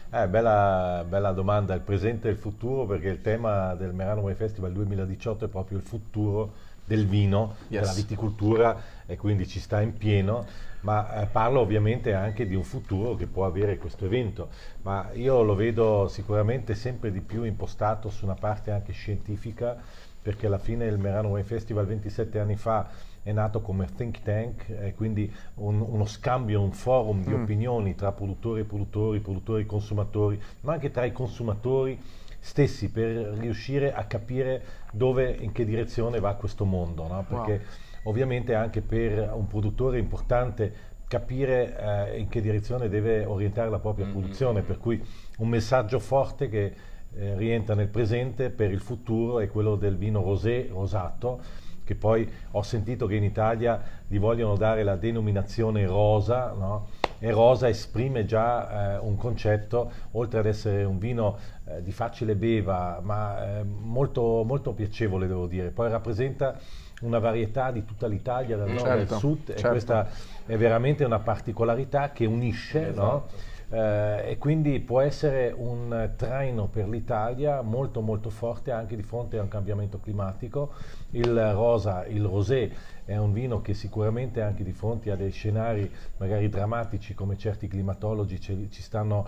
Bella domanda, il presente e il futuro, perché il tema del Merano WineFestival 2018 è proprio il futuro del vino, della viticoltura, e quindi ci sta in pieno, ma parlo ovviamente anche di un futuro che può avere questo evento, ma io lo vedo sicuramente sempre di più impostato su una parte anche scientifica, perché alla fine il Merano WineFestival 27 anni fa è nato come think tank, quindi uno scambio, un forum di opinioni tra produttori e produttori e consumatori, ma anche tra i consumatori stessi, per riuscire a capire dove, in che direzione va questo mondo, no? Perché ovviamente anche per un produttore è importante capire in che direzione deve orientare la propria produzione, per cui un messaggio forte che rientra nel presente per il futuro è quello del vino rosé, rosato, che poi ho sentito che in Italia gli vogliono dare la denominazione rosa, no? E rosa esprime già un concetto, oltre ad essere un vino di facile beva, ma molto, molto piacevole, devo dire. Poi rappresenta una varietà di tutta l'Italia, dal nord al sud, e questa è veramente una particolarità che unisce, no? E quindi può essere un traino per l'Italia molto molto forte anche di fronte a un cambiamento climatico. Il rosa, il rosé, è un vino che sicuramente anche di fronte a dei scenari magari drammatici come certi climatologi ci stanno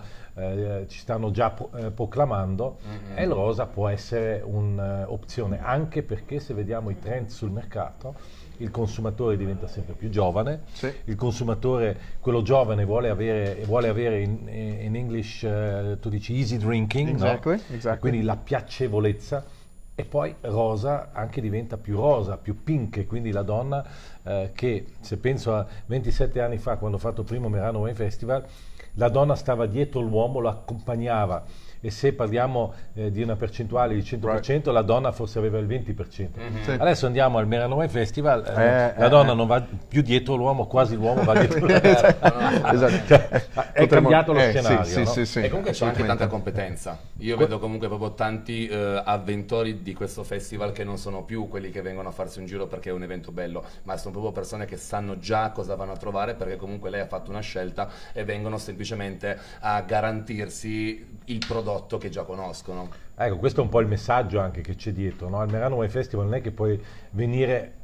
già proclamando, e il rosa può essere un'opzione, anche perché se vediamo i trend sul mercato, il consumatore diventa sempre più giovane, il consumatore, quello giovane, vuole avere in English, tu dici easy drinking, no? Quindi la piacevolezza, e poi rosa anche diventa più rosa, più pink, quindi la donna che, se penso a 27 anni fa, quando ho fatto il primo Merano WineFestival, la donna stava dietro l'uomo, lo accompagnava, e se parliamo di una percentuale di 100%, la donna forse aveva il 20%. Adesso andiamo al Merano WineFestival, la donna non va più dietro l'uomo, quasi l'uomo va dietro è cambiato lo scenario, no? E comunque c'è anche tanta competenza. Io vedo comunque proprio tanti avventori di questo festival che non sono più quelli che vengono a farsi un giro perché è un evento bello, ma sono proprio persone che sanno già cosa vanno a trovare, perché comunque lei ha fatto una scelta e vengono semplicemente a garantirsi il prodotto che già conoscono. Ecco, questo è un po' il messaggio anche che c'è dietro, no? Al Merano WineFestival non è che puoi venire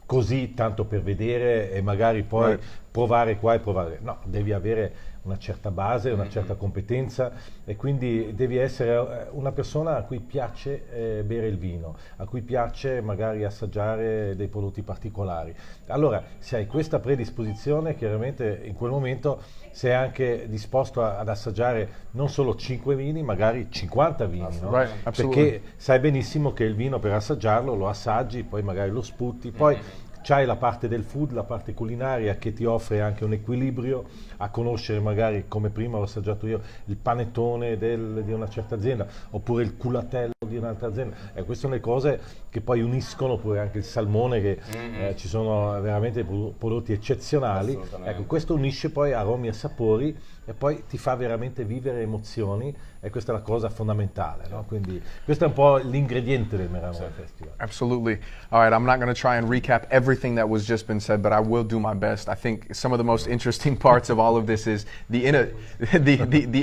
così tanto per vedere e magari poi provare qua e provare, no, devi avere una certa base, una certa competenza, e quindi devi essere una persona a cui piace bere il vino, a cui piace magari assaggiare dei prodotti particolari. Allora, se hai questa predisposizione, chiaramente in quel momento sei anche disposto ad assaggiare non solo 5 vini, magari 50 vini, no? Perché sai benissimo che il vino, per assaggiarlo, lo assaggi, poi magari lo sputi, poi c'hai la parte del food, la parte culinaria, che ti offre anche un equilibrio, a conoscere magari, come prima ho assaggiato io, il panettone di una certa azienda, oppure il culatello di un'altra azienda. Queste sono le cose che poi uniscono pure anche il salmone, che ci sono veramente prodotti eccezionali. Ecco, questo unisce poi aromi e sapori e poi ti fa veramente vivere emozioni, e questa è la cosa fondamentale, no? Quindi questo è un po' l'ingrediente del Merano WineFestival. Absolutely. All right, I'm not going to try and recap everything that was just been said, but I will do my best. I think some of the most interesting parts of all of this is the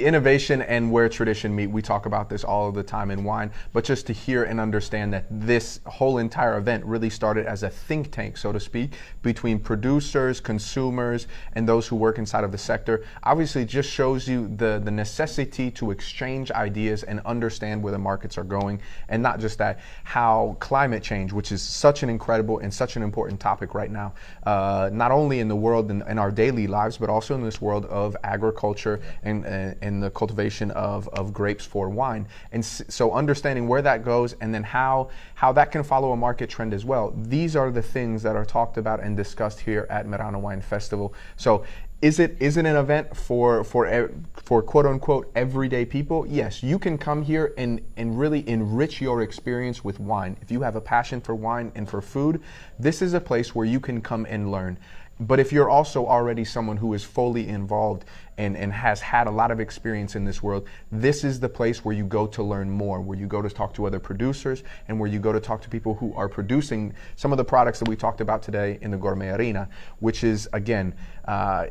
innovation and where tradition meet. We talk about this all of the time in wine, but just to hear and understand that this whole entire event really started as a think tank, so to speak, between producers, consumers, and those who work inside of the sector, obviously just shows you the necessity to exchange ideas and understand where the markets are going. And not just that, how climate change, which is such an incredible and such an important topic right now, not only in the world and in our daily lives, but also in this world of agriculture and the cultivation of grapes for wine. And so understanding where that goes, and then how that can follow a market trend as well. These are the things that are talked about and discussed here at Merano WineFestival. So is it an event for quote unquote everyday people? Yes, you can come here and really enrich your experience with wine. If you have a passion for wine and for food, this is a place where you can come and learn. But if you're also already someone who is fully involved and has had a lot of experience in this world, this is the place where you go to learn more, where you go to talk to other producers, and where you go to talk to people who are producing some of the products that we talked about today in the Gourmet Arena, which is, again,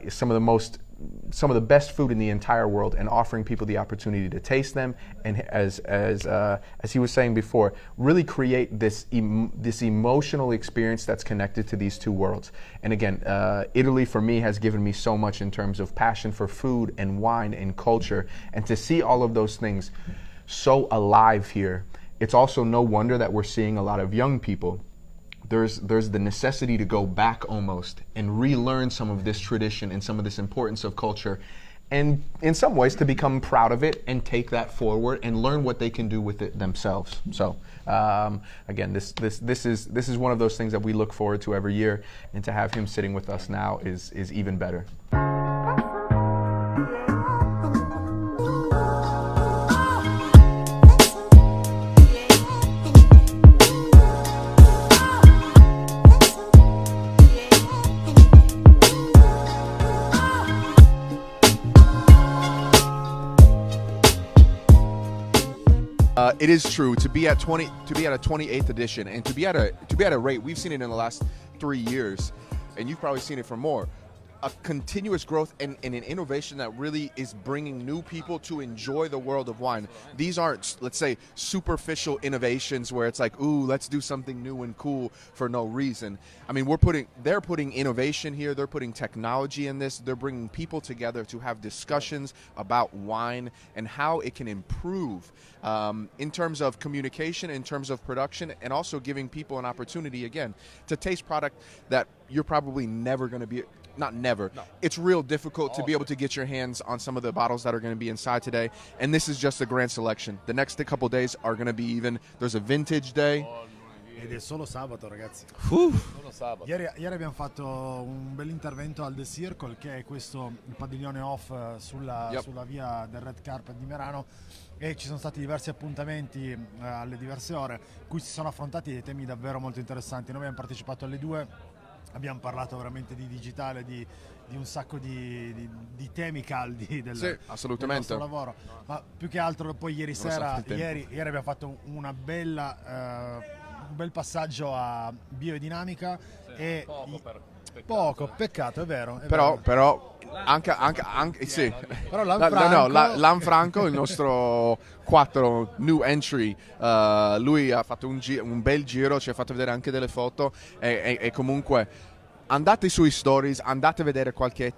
some of the best food in the entire world, and offering people the opportunity to taste them, and as he was saying before, really create this emotional experience that's connected to these two worlds. And again, Italy for me has given me so much in terms of passion for food and wine and culture, and to see all of those things so alive here, it's also no wonder that we're seeing a lot of young people. There's the necessity to go back almost and relearn some of this tradition and some of this importance of culture, and in some ways to become proud of it and take that forward and learn what they can do with it themselves. So again, this is one of those things that we look forward to every year, and to have him sitting with us now is even better. It is true to be at a 28th edition, and to be at a rate we've seen it in the last 3 years, and you've probably seen it for more. A continuous growth and an innovation that really is bringing new people to enjoy the world of wine. These aren't, let's say, superficial innovations where it's like, ooh, let's do something new and cool for no reason. I mean, they're putting innovation here. They're putting technology in this. They're bringing people together to have discussions about wine and how it can improve in terms of communication, in terms of production, and also giving people an opportunity, again, to taste product that you're probably never going to be. Not never. No. It's real difficult to be able to get your hands on some of the bottles that are going to be inside today, and this is just a grand selection. The next couple days are going to be even. There's a vintage day. Ed è solo sabato, ragazzi. Solo sabato. Ieri abbiamo fatto un bel intervento al The Circle, che è questo il padiglione off sulla via del Red Carpet di Merano, e ci sono stati diversi appuntamenti alle diverse ore, in cui si sono affrontati dei temi davvero molto interessanti. Noi abbiamo partecipato alle due, abbiamo parlato veramente di digitale, di un sacco di temi caldi del nostro lavoro, ma più che altro poi ieri abbiamo fatto un bel passaggio a biodinamica, e poco peccato, è vero. Però anche sì. Però Lanfranco, il nostro 4 new entry, lui ha fatto un bel giro, ci ha fatto vedere anche delle foto, e comunque andate sui stories, andate a vedere qualche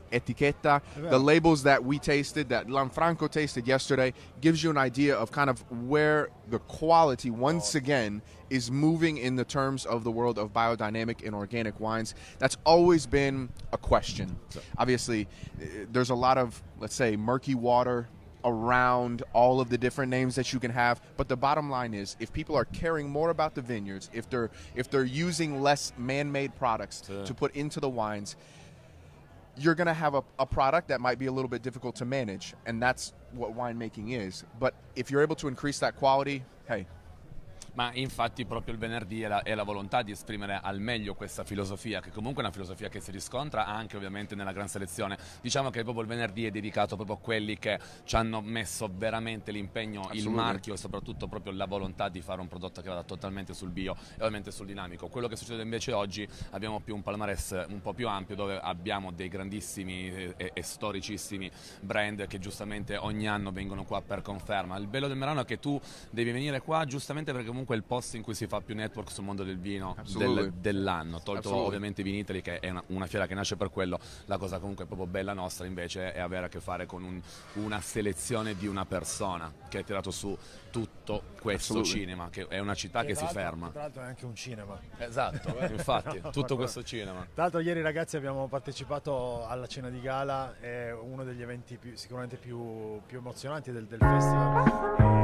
etichetta. The labels that we tasted, that Lanfranco tasted yesterday, gives you an idea of kind of where the quality once again is moving in the terms of the world of biodynamic and organic wines. That's always been a question. Obviously, there's a lot of, let's say, murky water around all of the different names that you can have, but the bottom line is, if people are caring more about the vineyards, if they're using less man-made products to put into the wines, you're going to have a product that might be a little bit difficult to manage, and that's what winemaking is. But if you're able to increase that quality, hey. Ma infatti proprio il venerdì è la volontà di esprimere al meglio questa filosofia, che comunque è una filosofia che si riscontra anche ovviamente nella gran selezione. Diciamo che proprio il venerdì è dedicato proprio a quelli che ci hanno messo veramente l'impegno, il marchio e soprattutto proprio la volontà di fare un prodotto che vada totalmente sul bio e ovviamente sul dinamico. Quello che succede invece oggi, abbiamo più un palmarès un po' più ampio, dove abbiamo dei grandissimi e storicissimi brand che giustamente ogni anno vengono qua per conferma. Il bello del Merano è che tu devi venire qua giustamente perché comunque è il posto in cui si fa più network sul mondo del vino dell'anno, tolto ovviamente Vinitaly, che è una fiera che nasce per quello. La cosa comunque proprio bella nostra invece è avere a che fare con una selezione di una persona che ha tirato su tutto questo cinema, che è una città che si ferma. Tra l'altro è anche un cinema. Esatto, infatti, tutto questo cinema. Tra l'altro ieri ragazzi abbiamo partecipato alla cena di gala, è uno degli eventi sicuramente più emozionanti del festival.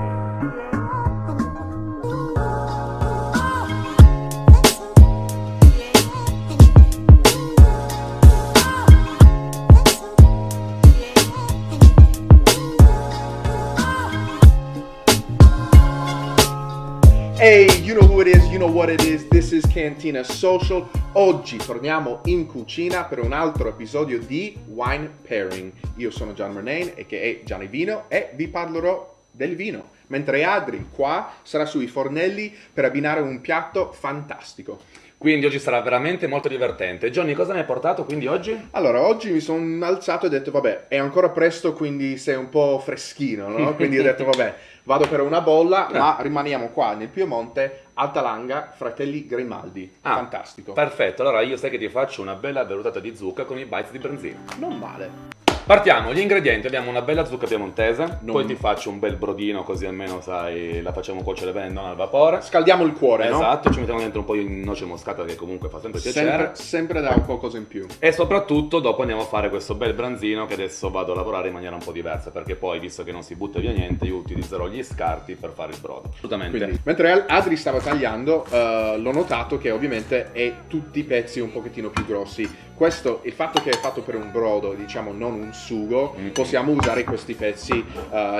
Hey, you know who it is, you know what it is, this is Cantina Social. Oggi torniamo in cucina per un altro episodio di Wine Pairing. Io sono Gian Murnane, a.k.a. Gianni Vino, e vi parlerò del vino, mentre Adri qua sarà sui fornelli per abbinare un piatto fantastico. Quindi oggi sarà veramente molto divertente. Johnny, cosa mi hai portato quindi oggi? Allora, oggi mi sono alzato e ho detto, vabbè, è ancora presto, quindi sei un po' freschino, no? Quindi ho detto, vabbè, vado per una bolla, ma rimaniamo qua nel Piemonte, Altalanga, Fratelli Grimaldi. Fantastico. Perfetto, allora io sai che ti faccio una bella vellutata di zucca con i bites di branzino. Non male. Partiamo, gli ingredienti: abbiamo una bella zucca piemontese, poi ti faccio un bel brodino, così almeno sai, la facciamo cuocere bene, non al vapore. Scaldiamo il cuore, esatto, no? Ci mettiamo dentro un po' di noce moscata, che comunque fa sempre piacere. Sempre dà un qualcosa in più. E soprattutto dopo andiamo a fare questo bel branzino, che adesso vado a lavorare in maniera un po' diversa, perché poi, visto che non si butta via niente, io utilizzerò gli scarti per fare il brodo. Assolutamente. Quindi, mentre Adri stava tagliando, l'ho notato che ovviamente è tutti i pezzi un pochettino più grossi. Questo, il fatto che è fatto per un brodo, diciamo non un sugo, possiamo usare questi pezzi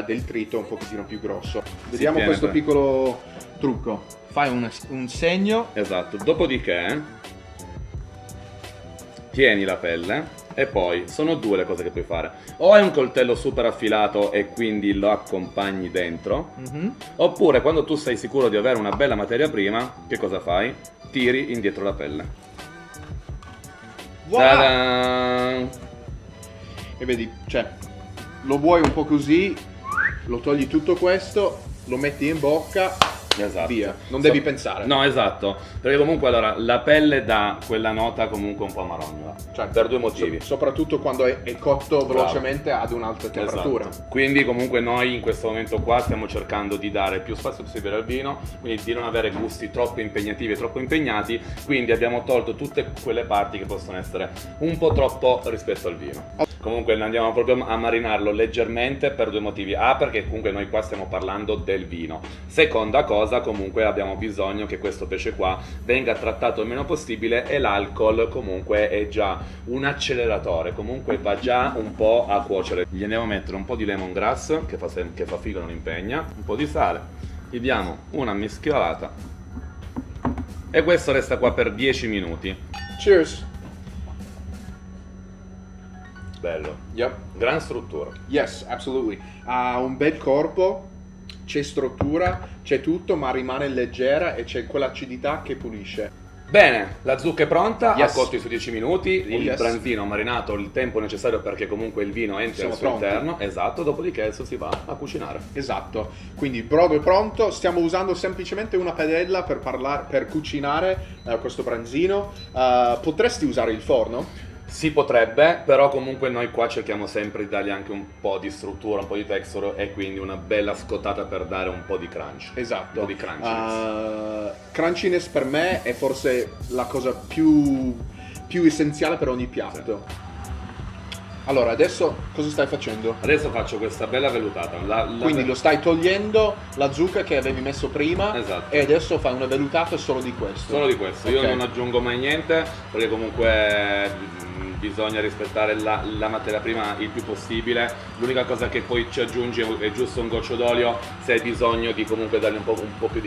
del trito un pochettino più grosso. Vediamo questo piccolo trucco. Fai un segno. Esatto, dopodiché tieni la pelle e poi sono due le cose che puoi fare. O hai un coltello super affilato e quindi lo accompagni dentro, oppure quando tu sei sicuro di avere una bella materia prima, che cosa fai? Tiri indietro la pelle. Voilà. E vedi, cioè, lo vuoi un po' così, lo togli tutto questo, lo metti in bocca, via, non devi pensare. No, esatto, perché comunque allora la pelle dà quella nota comunque un po' marognola, cioè per due motivi. Soprattutto quando è cotto velocemente ad un'alta temperatura. Esatto. Quindi comunque noi in questo momento qua stiamo cercando di dare più spazio possibile al vino, quindi di non avere gusti troppo impegnativi e troppo impegnati, quindi abbiamo tolto tutte quelle parti che possono essere un po' troppo rispetto al vino. Comunque andiamo proprio a marinarlo leggermente per due motivi: A, perché comunque noi qua stiamo parlando del vino; seconda cosa, comunque abbiamo bisogno che questo pesce qua venga trattato il meno possibile, e l'alcol comunque è già un acceleratore, comunque va già un po' a cuocere. Gli andiamo a mettere un po' di lemongrass, che fa figo, non impegna, un po' di sale, gli diamo una mischiolata e questo resta qua per 10 minuti. Cheers. Bello. Yep. Gran struttura. Yes, absolutely. Ha un bel corpo, c'è struttura, c'è tutto, ma rimane leggera e c'è quell'acidità che pulisce. Bene, la zucca è pronta, Yes. ha cotto i suoi 10 minuti, il yes. branzino marinato il tempo necessario perché comunque il vino entri Siamo al suo pronti. interno, esatto, dopodiché adesso si va a cucinare. Esatto, quindi il brodo è pronto, stiamo usando semplicemente una padella per cucinare questo branzino. Potresti usare il forno? Si potrebbe, però comunque noi qua cerchiamo sempre di dargli anche un po' di struttura, un po' di texture e quindi una bella scottata per dare un po' di crunch. Esatto. Un po' di crunchiness. Crunchiness per me è forse la cosa più essenziale per ogni piatto. Sì. Allora, adesso cosa stai facendo? Adesso faccio questa bella vellutata. Quindi lo stai togliendo la zucca che avevi messo prima, esatto. E adesso fai una vellutata solo di questo. Solo di questo, Okay. Io non aggiungo mai niente perché comunque bisogna rispettare la materia prima il più possibile. L'unica cosa che poi ci aggiungi è giusto un goccio d'olio se hai bisogno di comunque dargli un po' più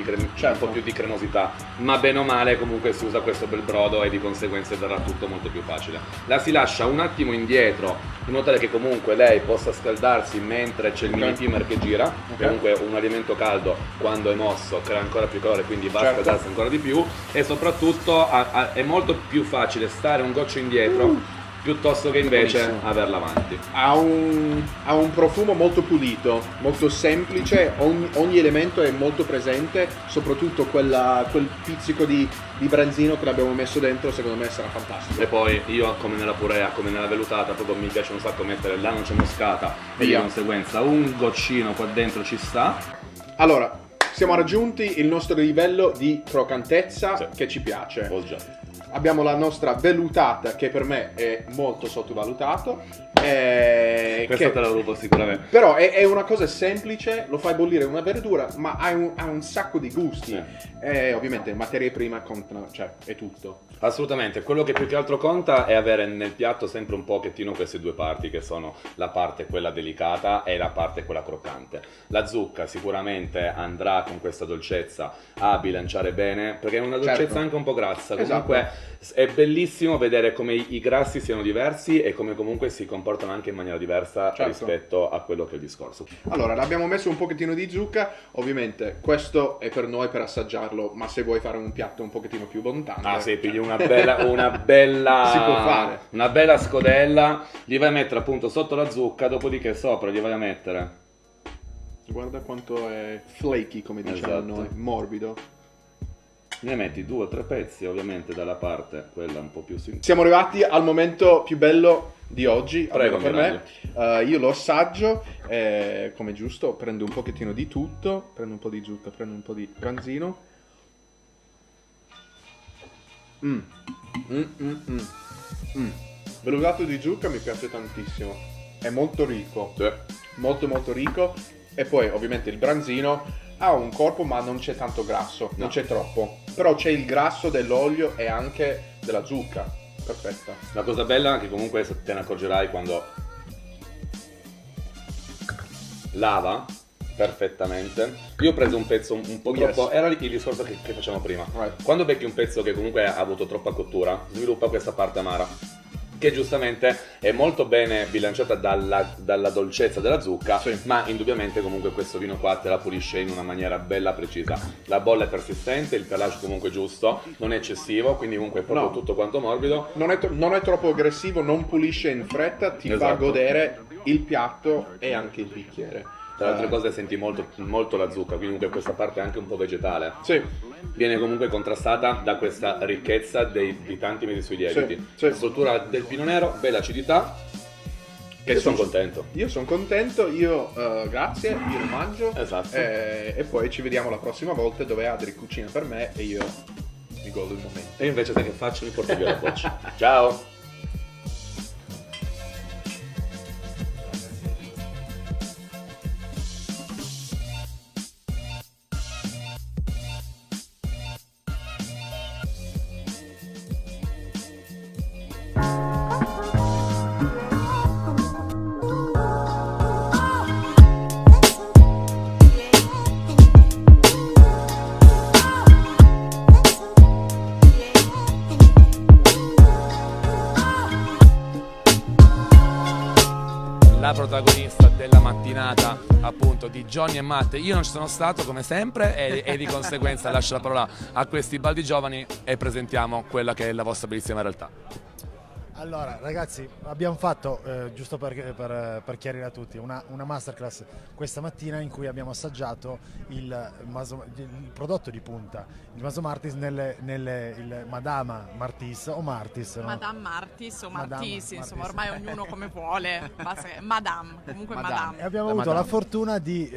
di cremosità, ma bene o male comunque si usa questo bel brodo e di conseguenza verrà tutto molto più facile. La si lascia un attimo indietro in modo tale che comunque lei possa scaldarsi mentre c'è il mini timer che gira. Comunque un alimento caldo quando è mosso crea ancora più calore, quindi va a scaldarsi ancora di più, e soprattutto è molto più facile stare un goccio indietro piuttosto che invece averla avanti. Ha un profumo molto pulito, molto semplice, ogni elemento è molto presente, soprattutto quel pizzico di branzino che l'abbiamo messo dentro, secondo me sarà fantastico. E poi io, come nella purea, come nella vellutata, proprio mi piace un sacco mettere la noce moscata e di conseguenza un goccino qua dentro ci sta. Allora, siamo raggiunti il nostro livello di croccantezza che ci piace. Oh già. Abbiamo la nostra vellutata che per me è molto sottovalutato. Questa te la rubo sicuramente. Però è una cosa semplice, lo fai bollire una verdura, ma ha un sacco di gusti. Ovviamente materie prime contano, cioè è tutto. Assolutamente, quello che più che altro conta è avere nel piatto sempre un pochettino queste due parti, che sono la parte quella delicata e la parte quella croccante. La zucca sicuramente andrà con questa dolcezza a bilanciare bene, perché è una dolcezza anche un po' grassa. Comunque è bellissimo vedere come i grassi siano diversi e come comunque si comportano anche in maniera diversa rispetto a quello che è il discorso. Allora, l'abbiamo messo un pochettino di zucca, ovviamente questo è per noi per assaggiarlo, ma se vuoi fare un piatto un pochettino più abbondante, pigli una bella si può fare. Una bella scodella, gli vai a mettere appunto sotto la zucca, dopodiché sopra gli vai a mettere, guarda quanto è flaky, come diciamo noi, morbido. ne metti 2 o 3 pezzi, ovviamente dalla parte quella un po' più sinistra. Siamo arrivati al momento più bello di oggi. Prego, per me. Io lo assaggio, come giusto, prendo un pochettino di tutto, prendo un po' di zucca, prendo un po' di branzino. Vellutato di zucca mi piace tantissimo, è molto ricco, molto molto ricco, e poi ovviamente il branzino ha un corpo ma non c'è tanto grasso, non c'è troppo, però c'è il grasso dell'olio e anche della zucca, perfetta. La cosa bella è che comunque te ne accorgerai quando lava perfettamente. Io ho preso un pezzo un po' troppo, era il discorso che facciamo prima. Quando becchi un pezzo che comunque ha avuto troppa cottura, sviluppa questa parte amara, che giustamente è molto bene bilanciata dalla dolcezza della zucca, ma indubbiamente comunque questo vino qua te la pulisce in una maniera bella precisa. La bolla è persistente, il pelage comunque giusto, non è eccessivo, quindi comunque è proprio tutto quanto morbido. Non è troppo aggressivo, non pulisce in fretta, ti fa godere il piatto e anche il bicchiere. Tra le altre cose senti molto la zucca, quindi comunque questa parte è anche un po' vegetale. Viene comunque contrastata da questa ricchezza di tanti mesi sui lieviti. Struttura del pino nero, bella acidità. Io sono contento. Io sono contento, grazie, io lo mangio. Esatto. E poi ci vediamo la prossima volta dove Adri cucina per me e io mi godo il momento. E invece sai che faccio? Mi porto via la boccia. Ciao! La protagonista della mattinata appunto di Johnny e Matte, io non ci sono stato come sempre e di conseguenza lascio la parola a questi baldi giovani e presentiamo quella che è la vostra bellissima realtà. Allora ragazzi, abbiamo fatto, giusto per chiarire a tutti, una masterclass questa mattina in cui abbiamo assaggiato il prodotto di punta, il Maso Martis il Madama Martis o Martis, no? Madame Martis o Martis, insomma ormai ognuno come vuole, Madame, comunque Madame. E abbiamo avuto la fortuna di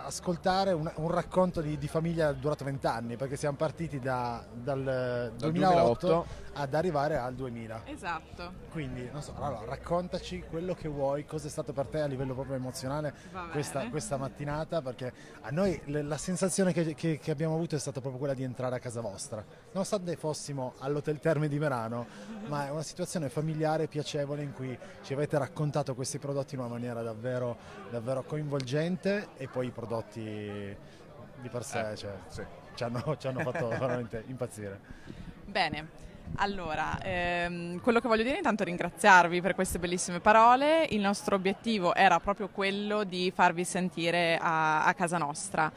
ascoltare un racconto di famiglia durato 20 anni, perché siamo partiti dal 2008 ad arrivare al 2000. Esatto. Quindi, non so, allora, raccontaci quello che vuoi, cosa è stato per te a livello proprio emozionale questa mattinata, perché a noi la sensazione che abbiamo avuto è stata proprio quella di entrare a casa vostra. Nonostante fossimo all'Hotel Terme di Merano, ma è una situazione familiare, piacevole, in cui ci avete raccontato questi prodotti in una maniera davvero, davvero coinvolgente, e poi i prodotti di per sé ci hanno fatto veramente impazzire. Bene. Allora, quello che voglio dire intanto è ringraziarvi per queste bellissime parole. Il nostro obiettivo era proprio quello di farvi sentire a casa nostra.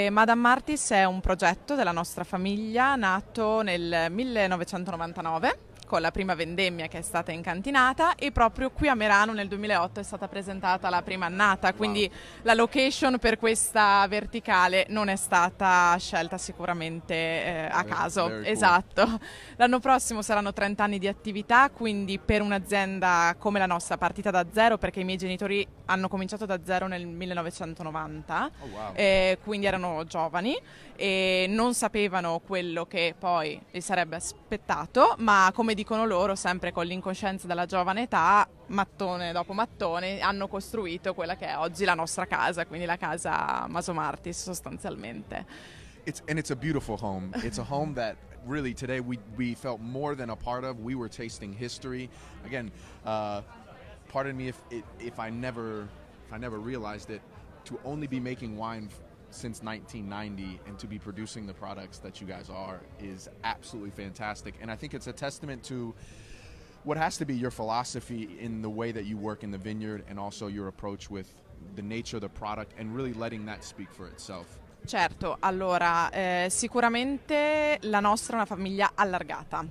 Madame Martis è un progetto della nostra famiglia nato nel 1999 con la prima vendemmia che è stata incantinata, e proprio qui a Merano nel 2008 è stata presentata la prima annata, quindi la location per questa verticale non è stata scelta sicuramente a caso. Very cool. Esatto. L'anno prossimo saranno 30 anni di attività, quindi per un'azienda come la nostra, partita da zero, perché i miei genitori hanno cominciato da zero nel 1990, quindi erano giovani e non sapevano quello che poi li sarebbe aspettato, ma come dicono loro, sempre con l'incoscienza della giovane età, mattone dopo mattone, hanno costruito quella che è oggi la nostra casa, quindi la casa Maso Martis sostanzialmente. It's a beautiful home. It's a home that really today we felt more than a part of. We were tasting history. Again, pardon me if I never realized it, to only be making wine since 1990 and to be producing the products that you guys are is absolutely fantastic. And I think it's a testament to what has to be your philosophy in the way that you work in the vineyard, and also your approach with the nature of the product, and really letting that speak for itself. Certo, allora sicuramente la nostra è una famiglia allargata.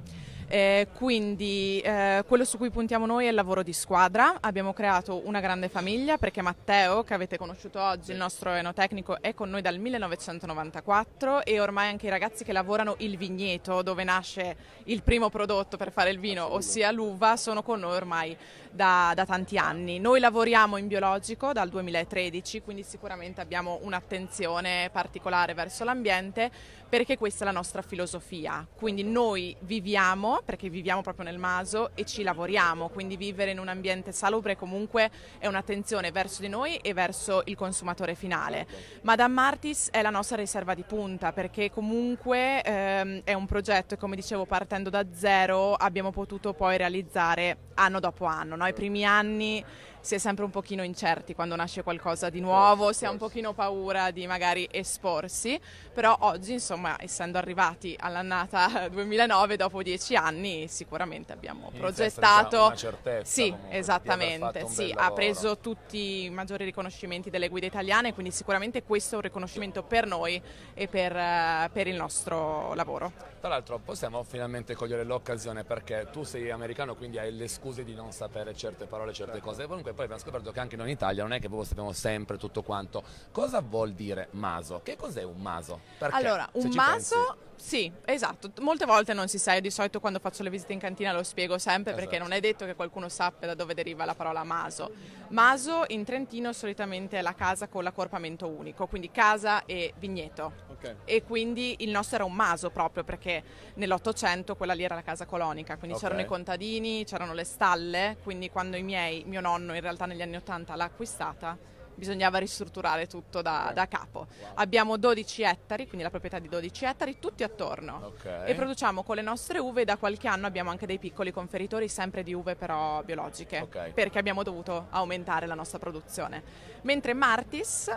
Quindi quello su cui puntiamo noi è il lavoro di squadra. Abbiamo creato una grande famiglia, perché Matteo, che avete conosciuto oggi, il nostro enotecnico, è con noi dal 1994, e ormai anche i ragazzi che lavorano il vigneto, dove nasce il primo prodotto per fare il vino, ossia l'uva, sono con noi ormai da tanti anni. Noi lavoriamo in biologico dal 2013, quindi sicuramente abbiamo un'attenzione particolare verso l'ambiente, perché questa è la nostra filosofia. Quindi noi viviamo, perché viviamo proprio nel Maso, e ci lavoriamo, quindi vivere in un ambiente salubre comunque è un'attenzione verso di noi e verso il consumatore finale. Madame Martis è la nostra riserva di punta, perché comunque è un progetto, e come dicevo, partendo da zero abbiamo potuto poi realizzare anno dopo anno, no? I primi anni si è sempre un pochino incerti quando nasce qualcosa di nuovo, si ha un pochino paura di magari esporsi, però oggi, insomma, essendo arrivati all'annata 2009, dopo 10 anni, sicuramente abbiamo progettato una certezza, sì, comunque, esattamente, sì, ha preso tutti i maggiori riconoscimenti delle guide italiane, quindi sicuramente questo è un riconoscimento per noi e per il nostro lavoro. Tra l'altro possiamo finalmente cogliere l'occasione, perché tu sei americano, quindi hai le scuse di non sapere certe parole, certe cose. Comunque poi abbiamo scoperto che anche noi in Italia non è che proprio sappiamo sempre tutto quanto. Cosa vuol dire maso? Che cos'è un maso? Perché, allora, un maso, sì, esatto. Molte volte non si sa, io di solito quando faccio le visite in cantina lo spiego sempre, perché non è detto che qualcuno sappia da dove deriva la parola maso. Maso in Trentino solitamente è la casa con l'accorpamento unico, quindi casa e vigneto. E quindi il nostro era un maso proprio perché nell'800 quella lì era la casa colonica, quindi c'erano i contadini, c'erano le stalle, quindi quando mio nonno in realtà negli anni 80 l'ha acquistata, bisognava ristrutturare tutto da capo. Abbiamo 12 ettari, quindi la proprietà di 12 ettari, tutti attorno. E produciamo con le nostre uve, da qualche anno abbiamo anche dei piccoli conferitori, sempre di uve però biologiche, perché abbiamo dovuto aumentare la nostra produzione. Mentre Martis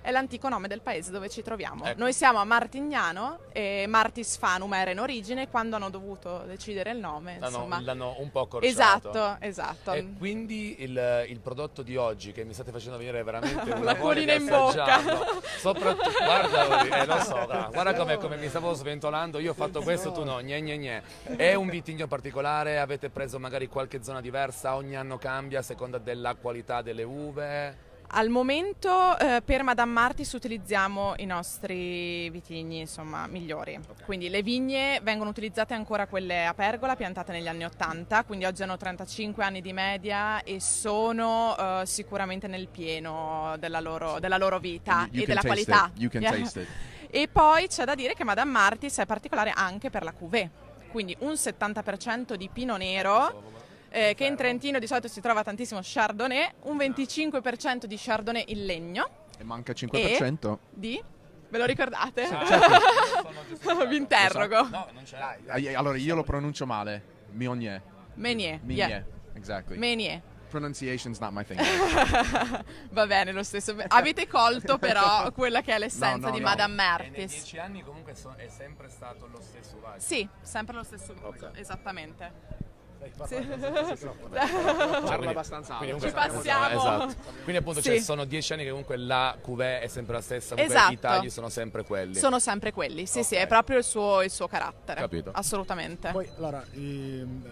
è l'antico nome del paese dove ci troviamo. Noi siamo a Martignano, e Martis Fanum era in origine, quando hanno dovuto decidere il nome, insomma. L'hanno un po' accorciato. Esatto. E quindi il prodotto di oggi, che mi state facendo venire veramente una l'acquolina in bocca. Soprattutto, guarda, lo so, guarda come mi stavo sventolando, io ho fatto questo, tu no, gne. È un vitigno particolare, avete preso magari qualche zona diversa, ogni anno cambia a seconda della qualità delle uve? Al momento per Madame Martis utilizziamo i nostri vitigni, insomma, migliori. Quindi le vigne vengono utilizzate ancora quelle a pergola, piantate negli anni 80, quindi oggi hanno 35 anni di media e sono sicuramente nel pieno della loro vita e della qualità. E poi c'è da dire che Madame Martis è particolare anche per la cuvée, quindi un 70% di Pinot Nero, che in Trentino di solito si trova tantissimo Chardonnay, un 25% di Chardonnay in legno. E manca 5%. Di? Ve lo ricordate? Certo. Vi interrogo. No, non c'è. Allora io lo pronuncio male. Meunier. Meunier. Yeah. Exactly. Meunier. Pronunciation's not my thing. Va bene, lo stesso. Avete colto però quella che è l'essenza di Madame Martis. Nei 10 anni comunque è sempre stato lo stesso uvaggio. Sì, sempre lo stesso uvaggio, esattamente. Parla abbastanza alto. Ci passiamo. Esatto. Quindi appunto sono 10 anni che comunque la cuvée è sempre la stessa, esatto. I tagli sono sempre quelli. Sono sempre quelli, sì, è proprio il suo carattere. Capito. Assolutamente. Poi allora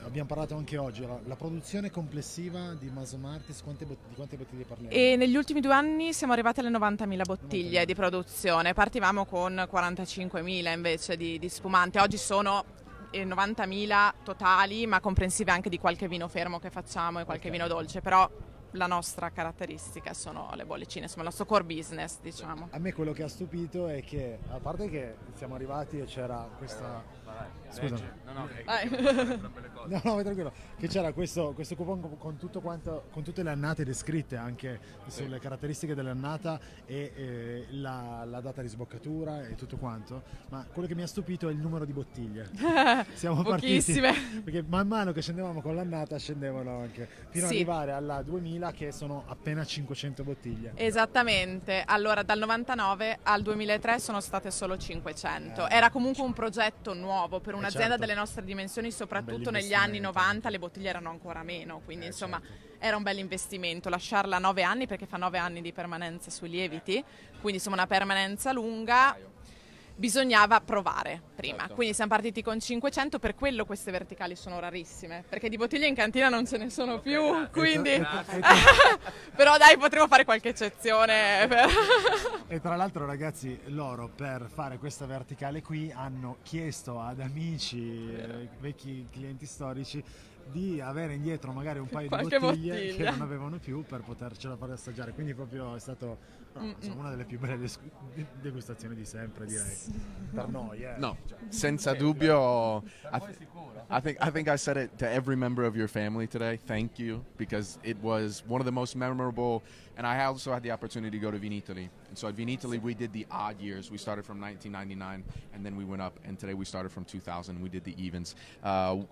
abbiamo parlato anche oggi, la produzione complessiva di Madame Martis, di quante bottiglie parliamo? E negli ultimi 2 anni siamo arrivati alle 90.000 bottiglie di produzione, partivamo con 45.000 invece di spumante, oggi sono 90.000 totali, ma comprensive anche di qualche vino fermo che facciamo e qualche vino dolce, però la nostra caratteristica sono le bollicine, insomma il nostro core business, diciamo. A me quello che ha stupito è che, a parte che siamo arrivati e c'era questa... Scusa. No, tranquillo. Che c'era questo coupon con tutte le annate descritte anche sulle caratteristiche dell'annata e la data di sboccatura e tutto quanto. Ma quello che mi ha stupito è il numero di bottiglie. Siamo partiti perché man mano che scendevamo con l'annata scendevano anche fino ad arrivare alla 2000 che sono appena 500 bottiglie. Esattamente. Allora dal 99 al 2003 sono state solo 500. Era comunque un progetto nuovo per un'azienda delle nostre dimensioni, soprattutto negli anni 90 le bottiglie erano ancora meno, quindi insomma era un bel investimento lasciarla 9 anni perché fa 9 anni di permanenza sui lieviti, quindi insomma una permanenza lunga. Bisognava provare prima, quindi siamo partiti con 500, per quello queste verticali sono rarissime, perché di bottiglie in cantina non ce ne sono più, quindi però dai, potremo fare qualche eccezione. E tra l'altro ragazzi, loro per fare questa verticale qui hanno chiesto ad amici, vecchi clienti storici, di avere indietro magari un paio di bottiglie che non avevano più per potercela fare assaggiare, quindi proprio è stato una delle più belle degustazioni di sempre, direi, per noi. No, senza dubbio. I think I said it to every member of your family today. Thank you, because it was one of the most memorable. And I also had the opportunity to go to Vinitaly. And so at Vinitaly, we did the odd years. We started from 1999, and then we went up. And today we started from 2000. We did the evens. 2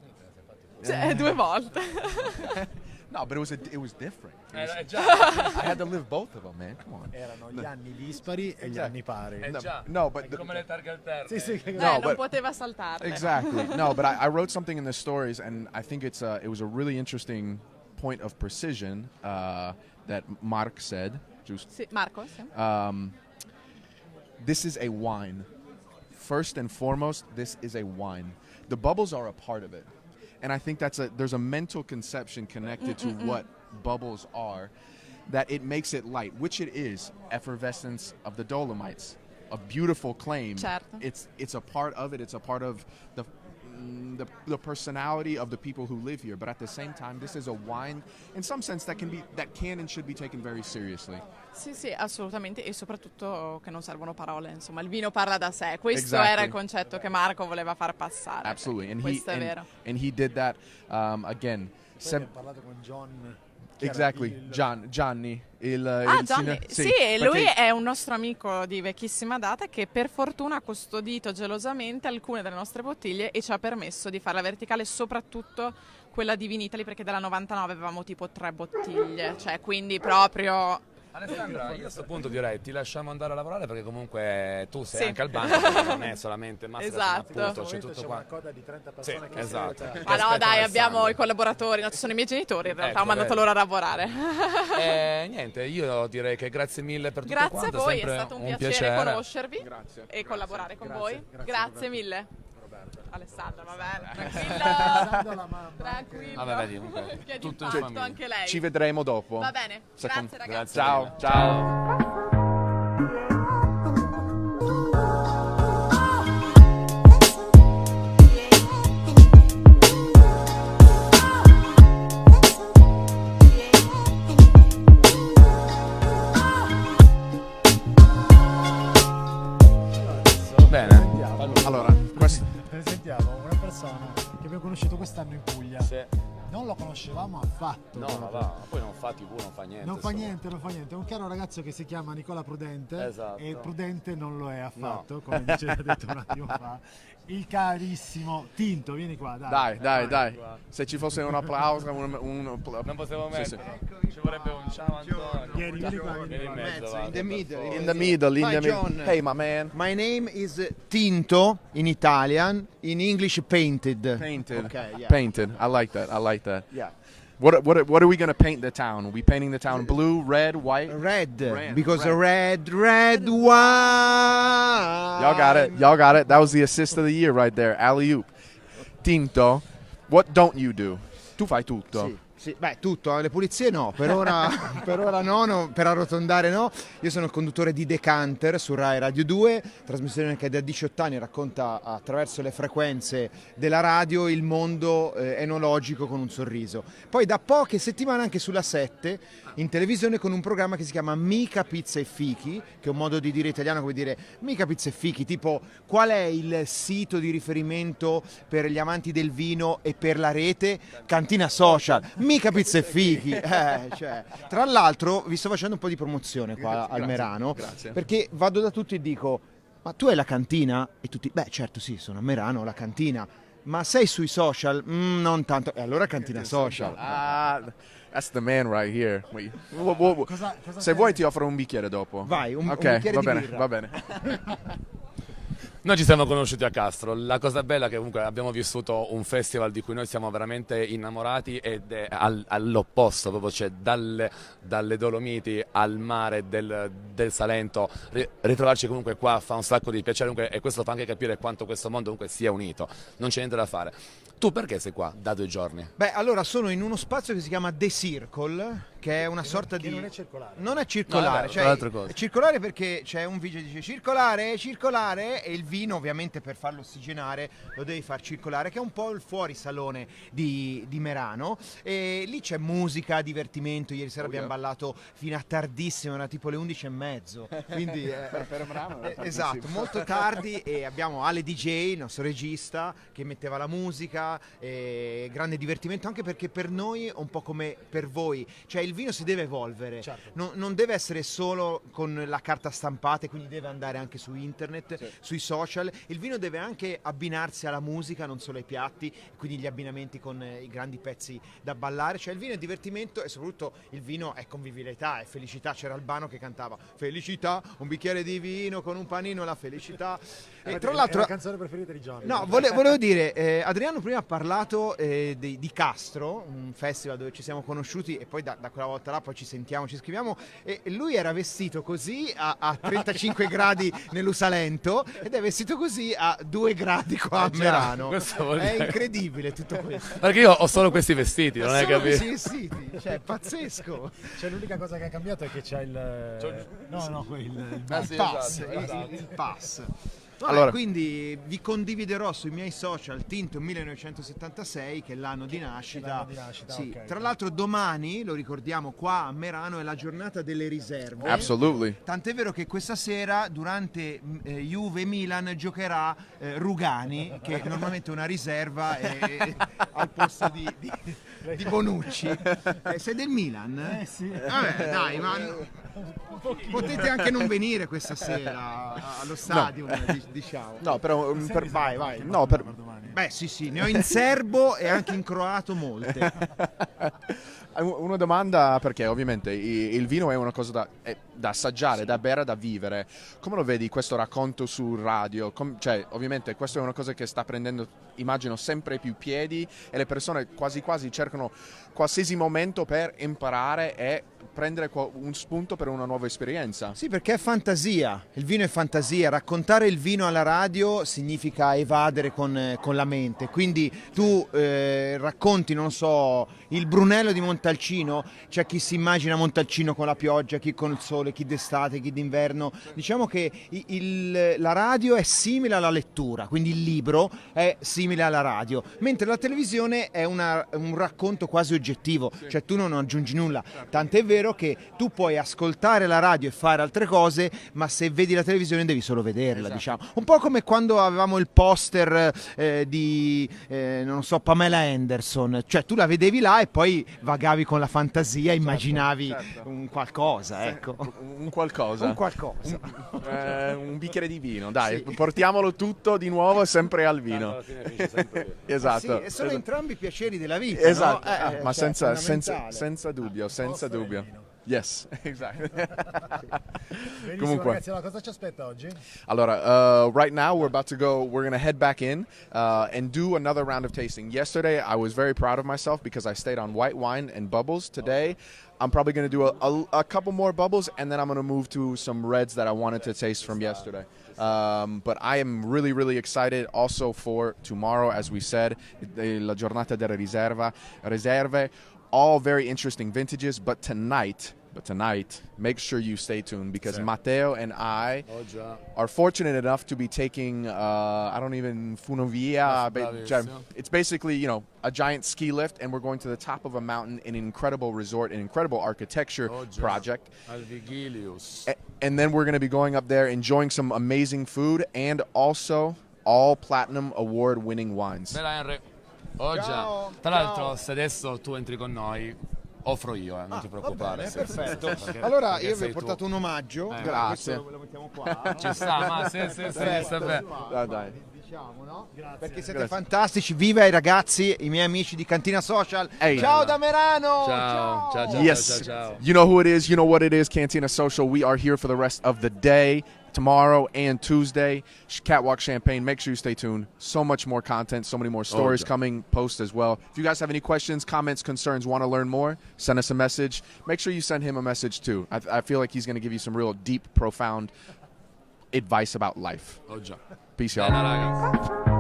volte. No, but it was different. I had to live both of them, man. Come on. Erano gli anni dispari e gli anni pari. No, but come le targhe alterne. Sì, non poteva saltarle. Exactly. No, but I wrote something in the stories, and I think it was a really interesting point of precision that Mark said. Sì, Marco, sì. This is a wine. First and foremost, this is a wine. The bubbles are a part of it. And I think there's a mental conception connected to what bubbles are, that it makes it light, which it is. Effervescence of the Dolomites, a beautiful claim. Certo. It's a part of it. It's a part of the personality of the people who live here. But at the same time, this is a wine, in some sense, that can and should be taken very seriously. Sì, assolutamente, e soprattutto che non servono parole, insomma, il vino parla da sé. Questo era il concetto che Marco voleva far passare. Absolutely, and questo è vero. And he did that again. Ho parlato con John. Exactly, Gianni. Gianni, Sì, lui è un nostro amico di vecchissima data che per fortuna ha custodito gelosamente alcune delle nostre bottiglie e ci ha permesso di fare la verticale, soprattutto quella di Vinitaly, perché dalla 99 avevamo tipo 3 bottiglie, cioè quindi proprio... Alessandra, io a questo punto direi ti lasciamo andare a lavorare, perché comunque tu sei anche al banco, quindi non è solamente massa, appunto, c'è tutto qua. Una coda di 30 persone che esatto. Ma no, dai, abbiamo i collaboratori, no, ci sono i miei genitori, in realtà ho mandato loro a lavorare. Niente, io direi che grazie mille per tutto grazie quanto. a voi, è stato un piacere conoscervi Grazie. e collaborare con voi. Grazie mille. Alessandra, va bene, tranquillo. Tranquillo. Vabbè, vedi, comunque, Che tutto in d'impatto famiglia. anche lei. Ci vedremo dopo. Va bene, grazie ragazzi. Ciao, ciao. Bene. Allora, presentiamo una persona che abbiamo conosciuto quest'anno in Puglia. Sì. Non lo conoscevamo affatto. No, ma va, poi non fa TV, non fa niente. Non fa insomma. niente, non fa niente. È un caro ragazzo che si chiama Nicola Prudente. Esatto. E Prudente non lo è affatto, No. come ha detto un attimo fa. Il carissimo Tinto, vieni qua, dai. Dai. Se ci fosse un applauso, Non possiamo Sì, sì. mettere. Ci vorrebbe un ciao Antonio. Vieni qua, Vieni in mezzo, va, in the middle. In the middle. Hi, John. Hey, my man. My name is Tinto in Italian, in English painted. Painted. Okay, yeah. Painted. I like that. Yeah. What are we gonna paint the town? Are we painting the town blue, red, white? Red, because red. red wine. Y'all got it. That was the assist of the year right there. Alley-oop. Tinto, what don't you do? Tu fai tutto. Sì, beh, tutto, le pulizie no, per ora, no, per arrotondare no. Io sono il conduttore di Decanter su Rai Radio 2, trasmissione che da 18 anni racconta attraverso le frequenze della radio il mondo enologico con un sorriso. Poi da poche settimane anche sulla 7 in televisione con un programma che si chiama Mica Pizza e Fichi, che è un modo di dire italiano come dire mica pizza e fichi, tipo qual è il sito di riferimento per gli amanti del vino e per la rete? Cantina Social. Mica pizza e fichi, cioè. Tra l'altro vi sto facendo un po' di promozione qua al Merano, grazie. perché vado da tutti e dico ma tu hai la cantina? E tutti, beh certo sì, sono a Merano, ho la cantina, ma sei sui social? Non tanto, e allora Cantina Social. That's the man right here. Wait. Cosa Se vuoi ti offro un bicchiere dopo. Vai, un Ok, bicchiere va di bene, birra. va bene. Noi ci siamo conosciuti a Castro, la cosa bella è che comunque abbiamo vissuto un festival di cui noi siamo veramente innamorati ed è all'opposto, proprio cioè dalle Dolomiti al mare del Salento, ritrovarci comunque qua fa un sacco di piacere comunque, e questo fa anche capire quanto questo mondo comunque sia unito, non c'è niente da fare. Tu perché sei qua da 2 giorni? Beh, allora sono in uno spazio che si chiama The Circle, che è una sorta di... non è circolare. Non è circolare, No, cioè un'altra cosa. è circolare perché c'è un vigile che dice circolare, e il vino ovviamente per farlo ossigenare lo devi far circolare, che è un po' il fuorisalone di Merano, e lì c'è musica, divertimento. Ieri sera abbiamo ballato fino a tardissimo, era tipo le 11:30, quindi Per Merano era esatto, molto tardi, e abbiamo Ale DJ, il nostro regista, che metteva la musica, grande divertimento, anche perché per noi è un po' come per voi, cioè il vino si deve evolvere, Certo. non deve essere solo con la carta stampata, quindi deve andare anche su internet, sui social. Il vino deve anche abbinarsi alla musica, non solo ai piatti, quindi gli abbinamenti con i grandi pezzi da ballare, cioè il vino è divertimento e soprattutto il vino è convivialità, è felicità. C'era Albano che cantava felicità, un bicchiere di vino con un panino, la felicità. E tra l'altro è la canzone preferita di Johnny. no, volevo dire, Adriano prima ha parlato di Castro, un festival dove ci siamo conosciuti, e poi da quella volta là poi ci sentiamo, ci scriviamo, e lui era vestito così a 35 gradi nell'Usalento ed è vestito così a 2 gradi qua a Merano. Questo vuol È dire- incredibile tutto questo. Perché io ho solo questi vestiti, non hai Solo capito? questi vestiti, cioè pazzesco. Cioè, l'unica cosa che è cambiato è che c'è il... No, il sì, Pass, esatto. il pass. Allora. Quindi vi condividerò sui miei social Tinto 1976, che è l'anno di nascita. L'anno di nascita, Sì. ok. Tra l'altro domani, lo ricordiamo, qua a Merano è la giornata delle riserve. Absolutely. Tant'è vero che questa sera durante Juve-Milan giocherà Rugani, che normalmente è una riserva al posto di Bonucci. Sei del Milan? Sì. Vabbè, dai, ma potete anche non venire questa sera allo stadio, diciamo. No, però Vai. no, per, domani. Beh sì, ne ho in serbo e anche in croato molte. Una domanda, perché ovviamente il vino è una cosa da assaggiare, da bere, da vivere. Come lo vedi questo racconto sul radio? Cioè, ovviamente questa è una cosa che sta prendendo, immagino, sempre più piedi e le persone quasi quasi cercano qualsiasi momento per imparare e prendere un spunto per una nuova esperienza. Sì, perché è fantasia, il vino è fantasia, raccontare il vino alla radio significa evadere con la mente, quindi tu racconti, non so, il Brunello di Montalcino, c'è chi si immagina Montalcino con la pioggia, chi con il sole, chi d'estate, chi d'inverno, diciamo che la radio è simile alla lettura, quindi il libro è simile alla radio, mentre la televisione è un racconto quasi oggettivo, cioè tu non aggiungi nulla, tant'è vero che tu puoi ascoltare la radio e fare altre cose, ma se vedi la televisione devi solo vederla, diciamo. Un po' come quando avevamo il poster di non so, Pamela Anderson, cioè tu la vedevi là e poi vagavi con la fantasia, immaginavi un qualcosa, ecco. Un qualcosa. Un bicchiere di vino, dai, Sì. Portiamolo tutto di nuovo sempre al vino. Esatto. Sì, e sono entrambi i piaceri della vita, Esatto, no? ma Cioè, senza dubbio, senza dubbio. Yes, exactly. Benissimo, Comunque. ragazzi, allora cosa ci aspetta oggi? Allora, right now we're going to head back in and do another round of tasting. Yesterday I was very proud of myself because I stayed on white wine and bubbles. Today I'm probably going to do a couple more bubbles and then I'm going to move to some reds that I wanted to taste from yesterday. But I am really, really excited also for tomorrow, as we said, la giornata della reserve, all very interesting vintages, but tonight, make sure you stay tuned because Matteo and I are fortunate enough to be taking, Funovia. It's basically, a giant ski lift, and we're going to the top of a mountain in an incredible resort, an incredible architecture project. And then we're going to be going up there, enjoying some amazing food, and also all platinum award winning wines. Bella Henry. Tra l'altro, se adesso tu entri con noi, offro io, non ti preoccupare. Va bene, perfetto. Perché Allora io vi ho sei portato un omaggio. Grazie. Questo lo mettiamo qua. Ci sta, ma sì, sta bene. Dai. Diciamo, no? Perché siete fantastici, viva i ragazzi, i miei amici di Cantina Social. Hey. Ciao da Merano! Ciao. Yes, Ciao. you know who it is, you know what it is, Cantina Social. We are here for the rest of the day, tomorrow and Tuesday. Catwalk Champagne, make sure you stay tuned. So much more content, so many more stories coming post as well. If you guys have any questions, comments, concerns, want to learn more, send us a message. Make sure you send him a message too. I feel like he's going to give you some real deep, profound advice about life. Peace, y'all. Ragazzi.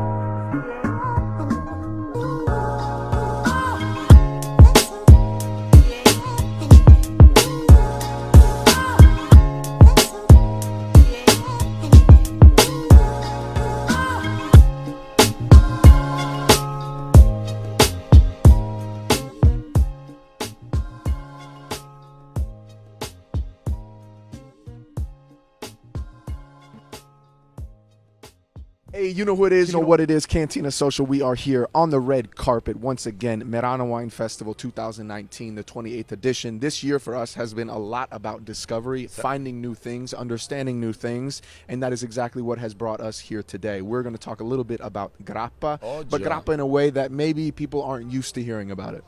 Hey, you know who it is, you know what it is, Cantina Social. We are here on the red carpet once again, Merano WineFestival 2019, the 28th edition. This year for us has been a lot about discovery, finding new things, understanding new things, and that is exactly what has brought us here today. We're going to talk a little bit about grappa, but grappa in a way that maybe people aren't used to hearing about it.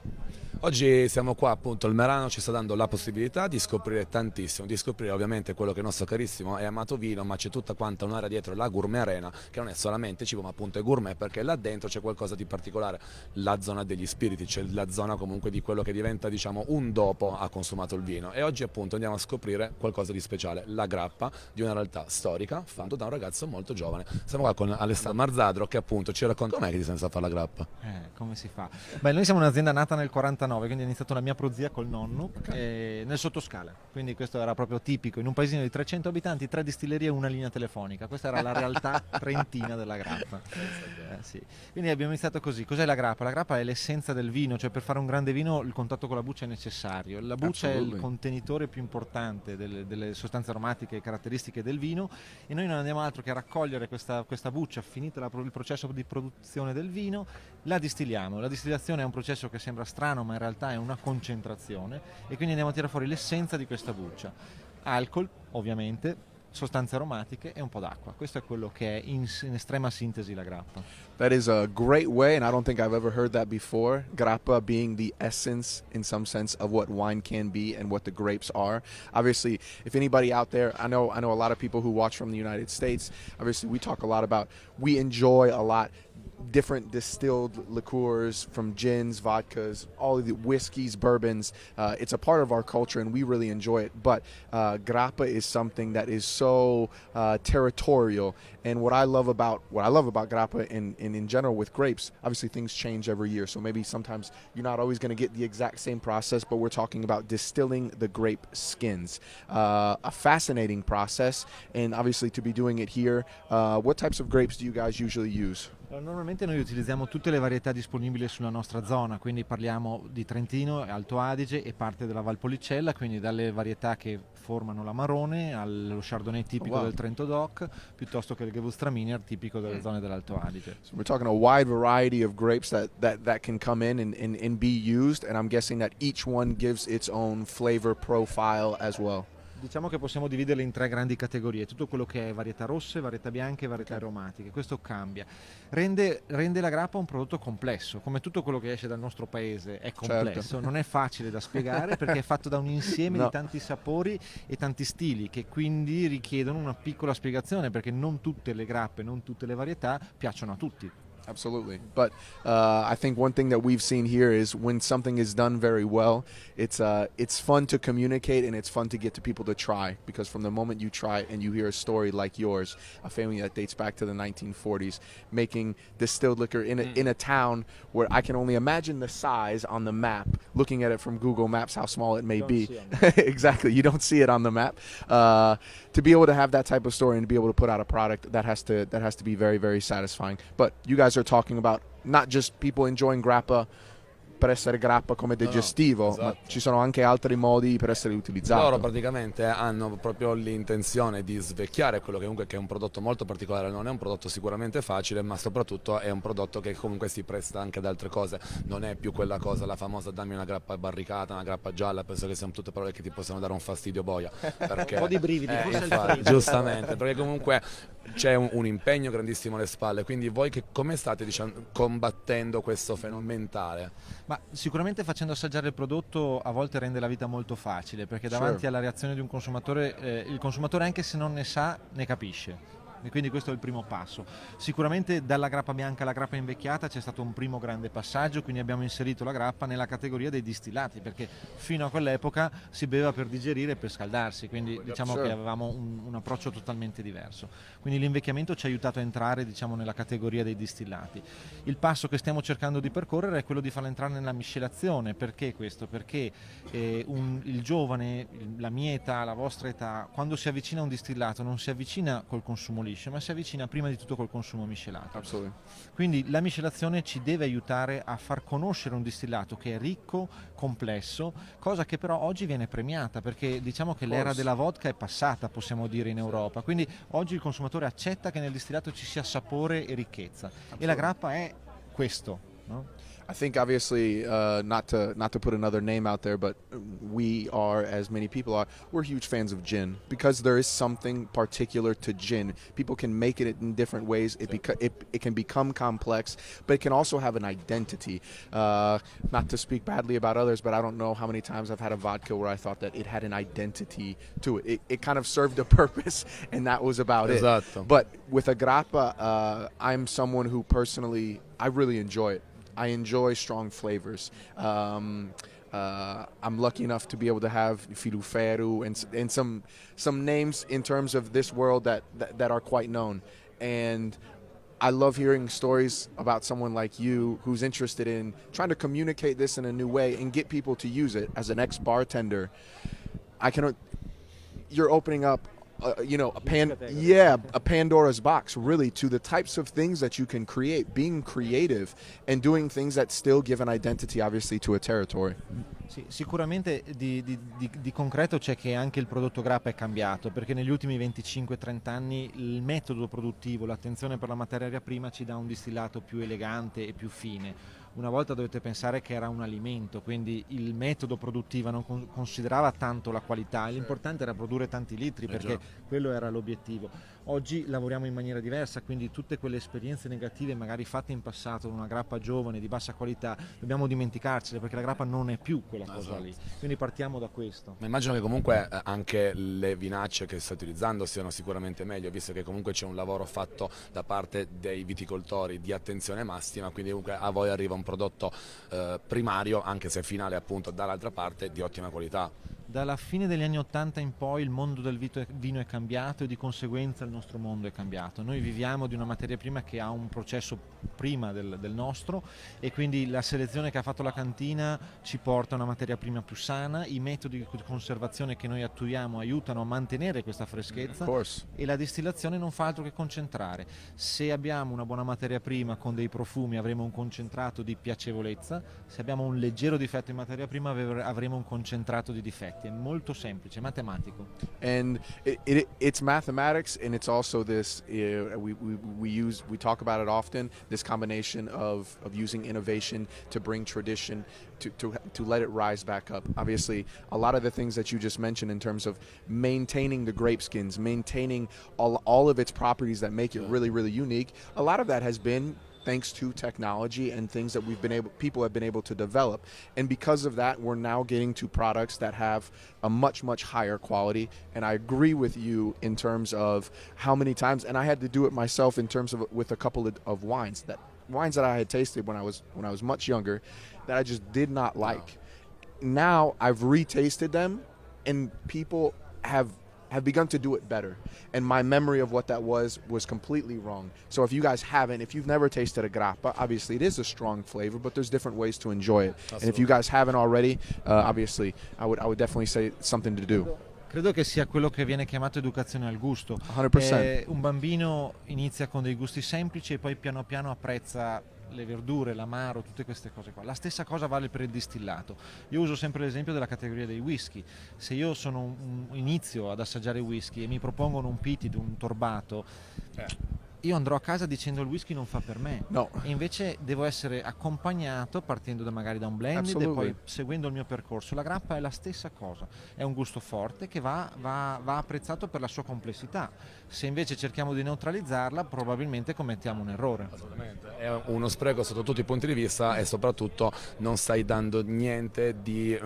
Oggi siamo qua, appunto, il Merano ci sta dando la possibilità di scoprire tantissimo, di scoprire ovviamente quello che è il nostro carissimo e amato vino, ma c'è tutta quanta un'area dietro, la Gourmet Arena, che non è solamente cibo ma appunto è gourmet, perché là dentro c'è qualcosa di particolare, la zona degli spiriti, c'è la zona comunque di quello che diventa, diciamo, un dopo ha consumato il vino, e oggi appunto andiamo a scoprire qualcosa di speciale, la grappa di una realtà storica fatta da un ragazzo molto giovane. Siamo qua con Alessandro Marzadro che appunto ci racconta com'è che ti sei messo a fare la grappa. Come si fa? Beh, noi siamo un'azienda nata nel 49, quindi è iniziato la mia prozia col nonno, nel sottoscala, quindi questo era proprio tipico, in un paesino di 300 abitanti, 3 distillerie e una linea telefonica, questa era la realtà trentina della grappa. Sì. Quindi abbiamo iniziato così. Cos'è la grappa? La grappa è l'essenza del vino, cioè per fare un grande vino il contatto con la buccia è necessario, la buccia è il contenitore più importante delle sostanze aromatiche e caratteristiche del vino, e noi non andiamo altro che a raccogliere questa buccia, finito il processo di produzione del vino, la distilliamo. La distillazione è un processo che sembra strano, ma in realtà è una concentrazione, e quindi andiamo a tirare fuori l'essenza di questa buccia. Alcol, ovviamente, sostanze aromatiche e un po' d'acqua. Questo è quello che è in estrema sintesi la grappa. That is a great way, and I don't think I've ever heard that before. Grappa being the essence, in some sense, of what wine can be and what the grapes are. Obviously, if anybody out there, I know a lot of people who watch from the United States. Obviously, we talk a lot about, we enjoy a lot different distilled liqueurs, from gins, vodkas, all of the whiskeys, bourbons. It's a part of our culture and we really enjoy it. But grappa is something that is so territorial. And what I love about grappa and in general with grapes, obviously things change every year. So maybe sometimes you're not always going to get the exact same process, but we're talking about distilling the grape skins. A fascinating process, and obviously to be doing it here. What types of grapes do you guys usually use? Normalmente noi utilizziamo tutte le varietà disponibili sulla nostra zona, quindi parliamo di Trentino, Alto Adige e parte della Valpolicella, quindi dalle varietà che formano l'Amarone allo Chardonnay tipico del Trento Doc, piuttosto che il Gewürztraminer tipico delle zone dell'Alto Adige. So we're talking a wide variety of grapes that can come in and be used, and I'm guessing that each one gives its own flavor profile as well. Diciamo che possiamo dividerle in 3 grandi categorie, tutto quello che è varietà rosse, varietà bianche e varietà aromatiche. Questo cambia, rende la grappa un prodotto complesso, come tutto quello che esce dal nostro paese è complesso, Certo. Non è facile da spiegare perché è fatto da un insieme di tanti sapori e tanti stili che quindi richiedono una piccola spiegazione, perché non tutte le grappe, non tutte le varietà piacciono a tutti. Absolutely. But I think one thing that we've seen here is when something is done very well, it's fun to communicate and it's fun to get to people to try, because from the moment you try and you hear a story like yours, a family that dates back to the 1940s, making distilled liquor in a town where I can only imagine the size on the map, looking at it from Google Maps, how small it may be. Exactly. You don't see it on the map. To be able to have that type of story and to be able to put out a product that has to be very, very satisfying. But you guys are talking about not just people enjoying grappa per essere grappa come digestivo, ma ci sono anche altri modi per essere utilizzato. Loro praticamente hanno proprio l'intenzione di svecchiare quello che comunque che è un prodotto molto particolare, non è un prodotto sicuramente facile, ma soprattutto è un prodotto che comunque si presta anche ad altre cose, non è più quella cosa, la famosa dammi una grappa barricata, una grappa gialla, penso che siano tutte parole che ti possono dare un fastidio boia. Perché, un po' di brividi, forse infatti, giustamente, perché comunque c'è un impegno grandissimo alle spalle, quindi voi che come state combattendo questo fenomeno mentale? Ma sicuramente facendo assaggiare il prodotto a volte rende la vita molto facile, perché davanti alla reazione di un consumatore, il consumatore anche se non ne sa, ne capisce. E quindi questo è il primo passo. Sicuramente dalla grappa bianca alla grappa invecchiata c'è stato un primo grande passaggio, quindi abbiamo inserito la grappa nella categoria dei distillati, perché fino a quell'epoca si beveva per digerire e per scaldarsi, quindi diciamo che avevamo un approccio totalmente diverso. Quindi l'invecchiamento ci ha aiutato a entrare, diciamo, nella categoria dei distillati. Il passo che stiamo cercando di percorrere è quello di farla entrare nella miscelazione. Perché questo? Perché il giovane, la mia età, la vostra età, quando si avvicina a un distillato non si avvicina col consumo liscio, ma si avvicina prima di tutto col consumo miscelato. Quindi la miscelazione ci deve aiutare a far conoscere un distillato che è ricco, complesso, cosa che però oggi viene premiata, perché diciamo che l'era della vodka è passata, possiamo dire, in Europa, quindi oggi il consumatore accetta che nel distillato ci sia sapore e ricchezza, e la grappa è questo, no? I think obviously not to put another name out there, but we are, as many people are, we're huge fans of gin because there is something particular to gin. People can make it in different ways. It can become complex, but it can also have an identity. Not to speak badly about others, but I don't know how many times I've had a vodka where I thought that it had an identity to it. It kind of served a purpose, and that was about it. But with a grappa, I'm someone who personally, I really enjoy it. I enjoy strong flavors. I'm lucky enough to be able to have Filuferu and some names in terms of this world that are quite known. And I love hearing stories about someone like you who's interested in trying to communicate this in a new way and get people to use it. As an ex-bartender, you're opening up a Pandora's box, really, to the types of things that you can create, being creative and doing things that still give an identity, obviously, to a territory. Sì, sicuramente di concreto c'è che anche il prodotto grappa è cambiato, perché negli ultimi 25-30 anni il metodo produttivo, l'attenzione per la materia prima ci dà un distillato più elegante e più fine. una volta dovete pensare che era un alimento, quindi il metodo produttivo non considerava tanto la qualità, l'importante era produrre tanti litri, perché quello era l'obiettivo. Oggi lavoriamo in maniera diversa, quindi tutte quelle esperienze negative magari fatte in passato in una grappa giovane di bassa qualità dobbiamo dimenticarcele, perché la grappa non è più quella cosa lì, quindi partiamo da questo. Ma immagino che comunque anche le vinacce che stai utilizzando siano sicuramente meglio, visto che comunque c'è un lavoro fatto da parte dei viticoltori di attenzione massima, quindi comunque a voi arriva un prodotto primario, anche se finale appunto dall'altra parte, di ottima qualità. Dalla fine degli anni 80 in poi il mondo del vino è cambiato e di conseguenza il nostro mondo è cambiato. Noi viviamo di una materia prima che ha un processo prima del nostro, e quindi la selezione che ha fatto la cantina ci porta a una materia prima più sana, i metodi di conservazione che noi attuiamo aiutano a mantenere questa freschezza e la distillazione non fa altro che concentrare. Se abbiamo una buona materia prima con dei profumi avremo un concentrato di piacevolezza, se abbiamo un leggero difetto in materia prima avremo un concentrato di difetti. È molto semplice, matematico. And it's mathematics, and it's also this we talk about it often, this combination of using innovation to bring tradition to let it rise back up. Obviously, a lot of the things that you just mentioned in terms of maintaining the grape skins, maintaining all of its properties that make it really, really unique, a lot of that has been thanks to technology and things that people have been able to develop. And because of that, we're now getting to products that have a much, much higher quality. And I agree with you in terms of how many times, and I had to do it myself in terms of with a couple of wines that I had tasted when I was much younger that I just did not like. Now I've retasted them, and people have begun to do it better, and my memory of what that was completely wrong. So if you guys haven't, if you've never tasted a grappa, obviously it is a strong flavor, but there's different ways to enjoy it. Absolutely. And if you guys haven't already, obviously I would definitely say something to do. Credo che sia quello che viene chiamato educazione al gusto. 100%. Un bambino inizia con dei gusti semplici e poi piano piano apprezza le verdure, l'amaro, tutte queste cose qua. La stessa cosa vale per il distillato. Io uso sempre l'esempio della categoria dei whisky. Se io inizio ad assaggiare whisky e mi propongono un peated, un torbato, io andrò a casa dicendo il whisky non fa per me. No. E invece devo essere accompagnato partendo magari da un blended e poi seguendo il mio percorso. La grappa è la stessa cosa, è un gusto forte che va apprezzato per la sua complessità. Se invece cerchiamo di neutralizzarla, probabilmente commettiamo un errore. Assolutamente, è uno spreco sotto tutti i punti di vista, e soprattutto non stai dando niente di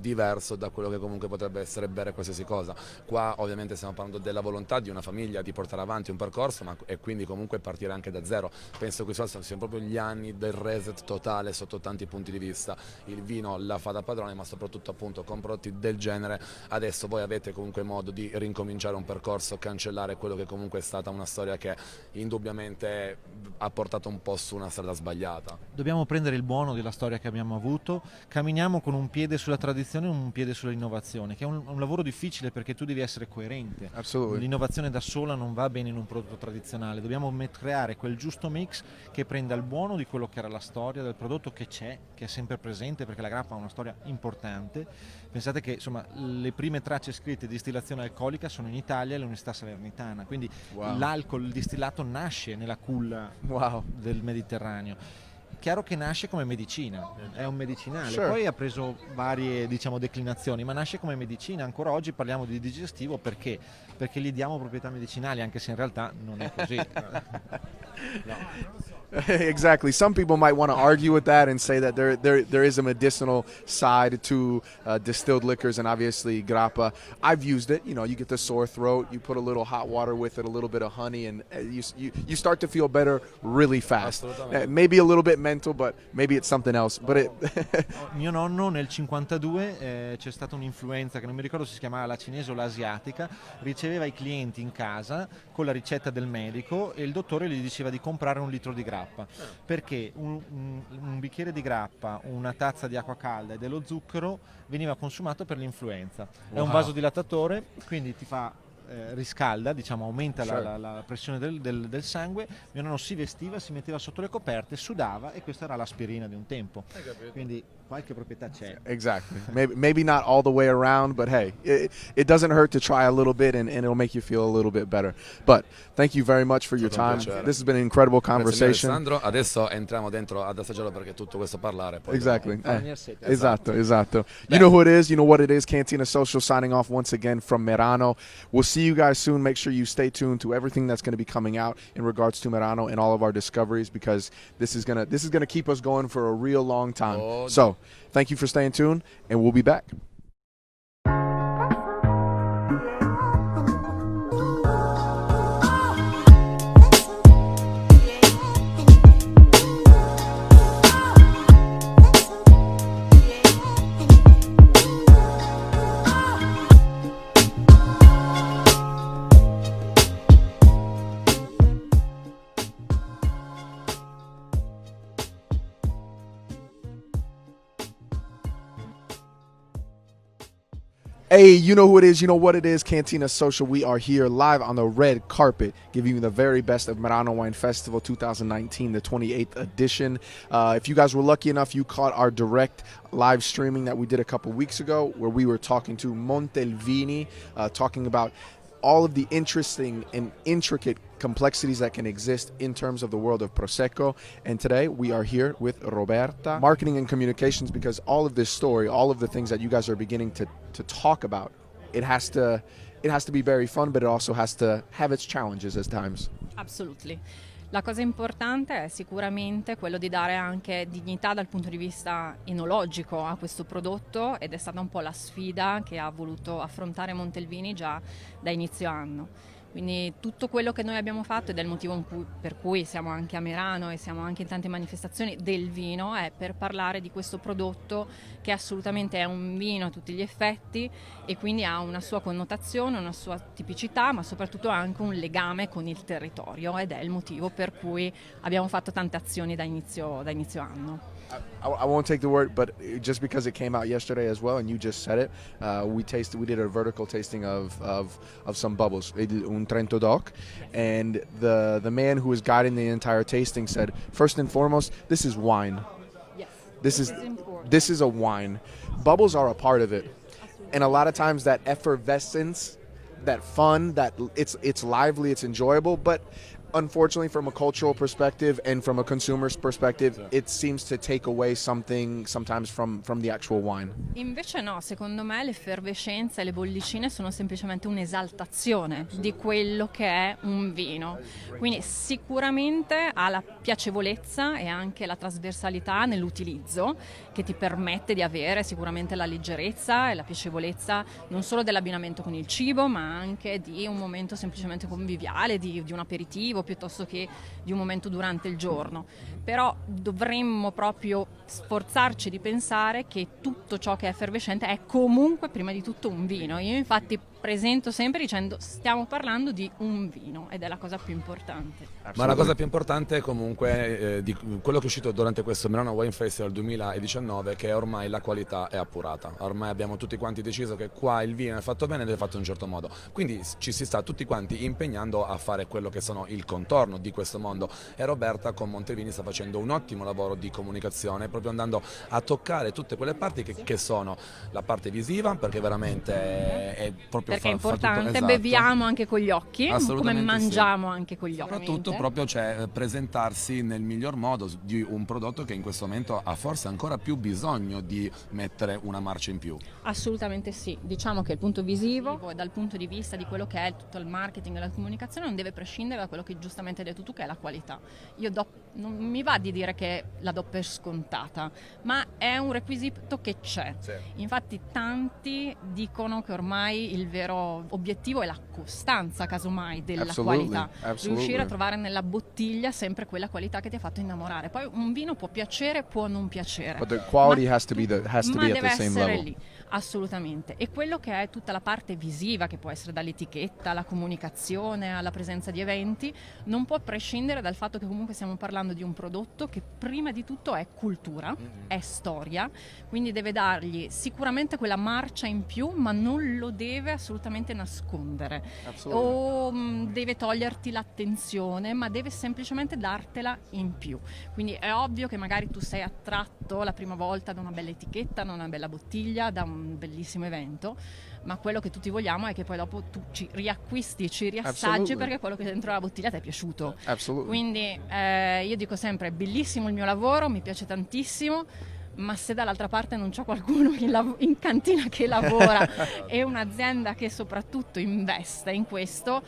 diverso da quello che comunque potrebbe essere bere qualsiasi cosa. Qua ovviamente stiamo parlando della volontà di una famiglia di portare avanti un percorso, e quindi comunque partire anche da zero. Penso che questi siano proprio gli anni del reset totale sotto tanti punti di vista. Il vino la fa da padrone, ma soprattutto appunto con prodotti del genere adesso voi avete comunque modo di rincominciare un percorso, cancellare quello che comunque è stata una storia che indubbiamente ha portato un po' su una strada sbagliata. Dobbiamo prendere il buono della storia che abbiamo avuto, camminiamo con un piede sulla tradizione e un piede sull'innovazione, che è un lavoro difficile perché tu devi essere coerente. L'innovazione da sola non va bene in un prodotto tradizionale, dobbiamo creare quel giusto mix che prenda il buono di quello che era la storia del prodotto che c'è, che è sempre presente, perché la grappa ha una storia importante. Pensate che insomma le prime tracce scritte di distillazione alcolica sono in Italia e all'Università Salernitana, quindi l'alcol, il distillato nasce nella culla del Mediterraneo. Chiaro che nasce come medicina, è un medicinale, poi ha preso varie declinazioni, ma nasce come medicina. Ancora oggi parliamo di digestivo perché gli diamo proprietà medicinali, anche se in realtà non è così. Exactly. Some people might want to argue with that and say that there is a medicinal side to distilled liquors, and obviously grappa. I've used it. You get the sore throat. You put a little hot water with it, a little bit of honey, and you start to feel better really fast. Maybe a little bit mental, but maybe it's something else. But mio nonno nel 52 c'è stata un'influenza che non mi ricordo se si chiamava la cinese o l'asiatica. Riceveva i clienti in casa con la ricetta del medico e il dottore gli diceva di comprare 1 litro di grappa. Perché un bicchiere di grappa, una tazza di acqua calda e dello zucchero veniva consumato per l'influenza. È un vasodilatatore, quindi ti fa riscalda, aumenta la pressione del sangue. Mio nonno si vestiva, si metteva sotto le coperte, sudava, e questa era l'aspirina di un tempo. Quindi qualche proprietà c'è. Exactly. Maybe not all the way around, but hey, it doesn't hurt to try a little bit, and it'll make you feel a little bit better. But thank you very much for your time. This has been an incredible conversation. Alessandro, adesso entriamo dentro ad assaggiarlo perché tutto questo parlare poi Exactly. Esatto. Esatto. You know who it is. You know what it is. Cantina Social signing off once again from Merano. We'll see you guys soon. Make sure you stay tuned to everything that's going to be coming out in regards to Merano and all of our discoveries, because this is gonna keep us going for a real long time. So thank you for staying tuned, and we'll be back. Hey, you know who it is, you know what it is, Cantina Social. We are here live on the red carpet, giving you the very best of Merano WineFestival 2019, the 28th edition. If you guys were lucky enough, you caught our direct live streaming that we did a couple weeks ago, where we were talking to Montelvini, talking about all of the interesting and intricate complexities that can exist in terms of the world of Prosecco. And today we are here with Roberta, marketing and communications, because all of this story, all of the things that you guys are beginning to talk about, it has to be very fun, but it also has to have its challenges at times. Absolutely. La cosa importante è sicuramente quello di dare anche dignità dal punto di vista enologico a questo prodotto, ed è stata un po' la sfida che ha voluto affrontare Montelvini già da inizio anno. Quindi tutto quello che noi abbiamo fatto, ed è il motivo per cui siamo anche a Merano e siamo anche in tante manifestazioni del vino, è per parlare di questo prodotto che assolutamente è un vino a tutti gli effetti, e quindi ha una sua connotazione, una sua tipicità, ma soprattutto anche un legame con il territorio, ed è il motivo per cui abbiamo fatto tante azioni da inizio anno. I won't take the word, but just because it came out yesterday as well, and you just said it, we did a vertical tasting of some bubbles, un Trento Doc, and the man who was guiding the entire tasting said, first and foremost, this is wine. Yes, This is a wine. Bubbles are a part of it, and a lot of times that effervescence, that fun, that it's lively, it's enjoyable, but unfortunately, from a cultural perspective and from a consumer's perspective, it seems to take away something sometimes from the actual wine. Invece no, secondo me l'effervescenza e le bollicine sono semplicemente un'esaltazione di quello che è un vino. Quindi sicuramente ha la piacevolezza e anche la trasversalità nell'utilizzo, che ti permette di avere sicuramente la leggerezza e la piacevolezza non solo dell'abbinamento con il cibo, ma anche di un momento semplicemente conviviale, di un aperitivo, piuttosto che di un momento durante il giorno. Però dovremmo proprio sforzarci di pensare che tutto ciò che è effervescente è comunque prima di tutto un vino. Io infatti presento sempre dicendo stiamo parlando di un vino, ed è la cosa più importante. Ma la cosa più importante è comunque di quello che è uscito durante questo Merano WineFestival 2019, che ormai la qualità è appurata. Ormai abbiamo tutti quanti deciso che qua il vino è fatto bene ed è fatto in un certo modo, quindi ci si sta tutti quanti impegnando a fare quello che sono il contorno di questo mondo, e Roberta con Montelvini sta facendo un ottimo lavoro di comunicazione, proprio andando a toccare tutte quelle parti che sono la parte visiva, perché veramente è proprio perché è importante, esatto. Beviamo anche con gli occhi, come mangiamo anche con gli occhi. Soprattutto proprio presentarsi nel miglior modo di un prodotto che in questo momento ha forse ancora più bisogno di mettere una marcia in più. Assolutamente sì, diciamo che il punto visivo, dal punto di vista di quello che è tutto il marketing e la comunicazione, non deve prescindere da quello che giustamente hai detto tu, che è la qualità. Non mi va di dire che la do per scontata, ma è un requisito che c'è. Sì. Infatti tanti dicono che ormai il vero obiettivo è la costanza, casomai, della qualità. Riuscire a trovare nella bottiglia sempre quella qualità che ti ha fatto innamorare. Poi un vino può piacere, può non piacere, but the quality has to be at the same level. Lì. Assolutamente. E quello che è tutta la parte visiva, che può essere dall'etichetta alla comunicazione alla presenza di eventi, non può prescindere dal fatto che comunque stiamo parlando di un prodotto che prima di tutto è cultura, è storia, quindi deve dargli sicuramente quella marcia in più, ma non lo deve assolutamente nascondere Absolutely. o deve toglierti l'attenzione, ma deve semplicemente dartela in più. Quindi è ovvio che magari tu sei attratto la prima volta da una bella etichetta, da una bella bottiglia, da un bellissimo evento, ma quello che tutti vogliamo è che poi dopo tu ci riacquisti, ci riassaggi, Absolutely. perché quello che è dentro la bottiglia ti è piaciuto. Absolutely. Quindi io dico sempre: è bellissimo il mio lavoro, mi piace tantissimo, ma se dall'altra parte non c'è qualcuno in cantina che lavora e un'azienda che soprattutto investe in questo,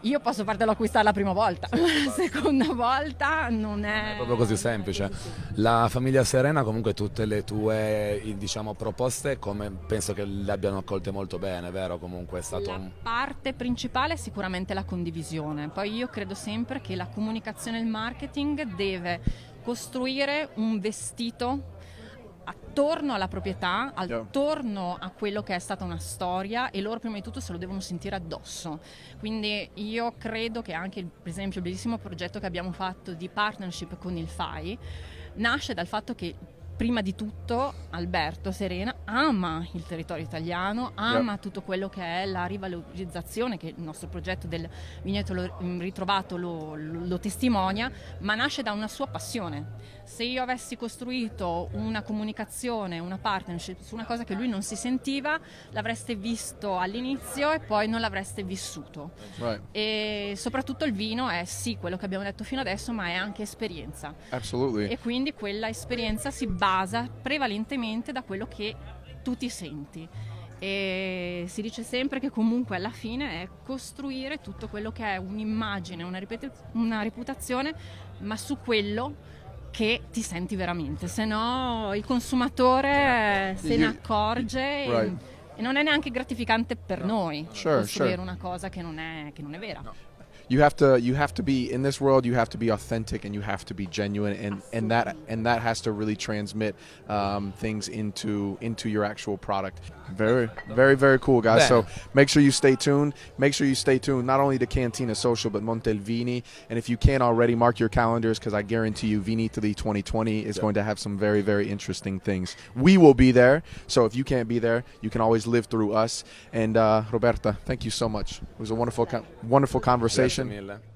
io posso fartelo acquistare la prima volta, la seconda volta non è proprio così semplice. La famiglia Serena, comunque, tutte le tue, diciamo, proposte, come penso che le abbiano accolte molto bene, vero? Comunque è stato la parte principale è sicuramente la condivisione. Poi io credo sempre che la comunicazione e il marketing deve costruire un vestito attorno alla proprietà, attorno a quello che è stata una storia, e loro prima di tutto se lo devono sentire addosso. Quindi io credo che anche, per esempio, il bellissimo progetto che abbiamo fatto di partnership con il FAI nasce dal fatto che prima di tutto Alberto Serena ama il territorio italiano, ama tutto quello che è la rivalorizzazione, che il nostro progetto del vigneto ritrovato lo testimonia, ma nasce da una sua passione. Se io avessi costruito una comunicazione, una partnership su una cosa che lui non si sentiva, l'avreste visto all'inizio e poi non l'avreste vissuto. Right. E soprattutto il vino è sì quello che abbiamo detto fino adesso, ma è anche esperienza. Absolutely. E quindi quella esperienza si basa prevalentemente da quello che tu ti senti. E si dice sempre che comunque alla fine è costruire tutto quello che è un'immagine, una reputazione, ma su quello che ti senti veramente, se no il consumatore se ne accorge e non è neanche gratificante per noi costruire una cosa che non è vera. You have to be in this world. You have to be authentic and you have to be genuine, and that has to really transmit things into your actual product. Very, very, very cool, guys. So make sure you stay tuned. Make sure you stay tuned not only to Cantina Social but Montelvini. And if you can't already, mark your calendars, because I guarantee you Vinitaly 2020 is going to have some very, very interesting things. We will be there. So if you can't be there, you can always live through us. And Roberta, thank you so much. It was a wonderful conversation. Grazie mille.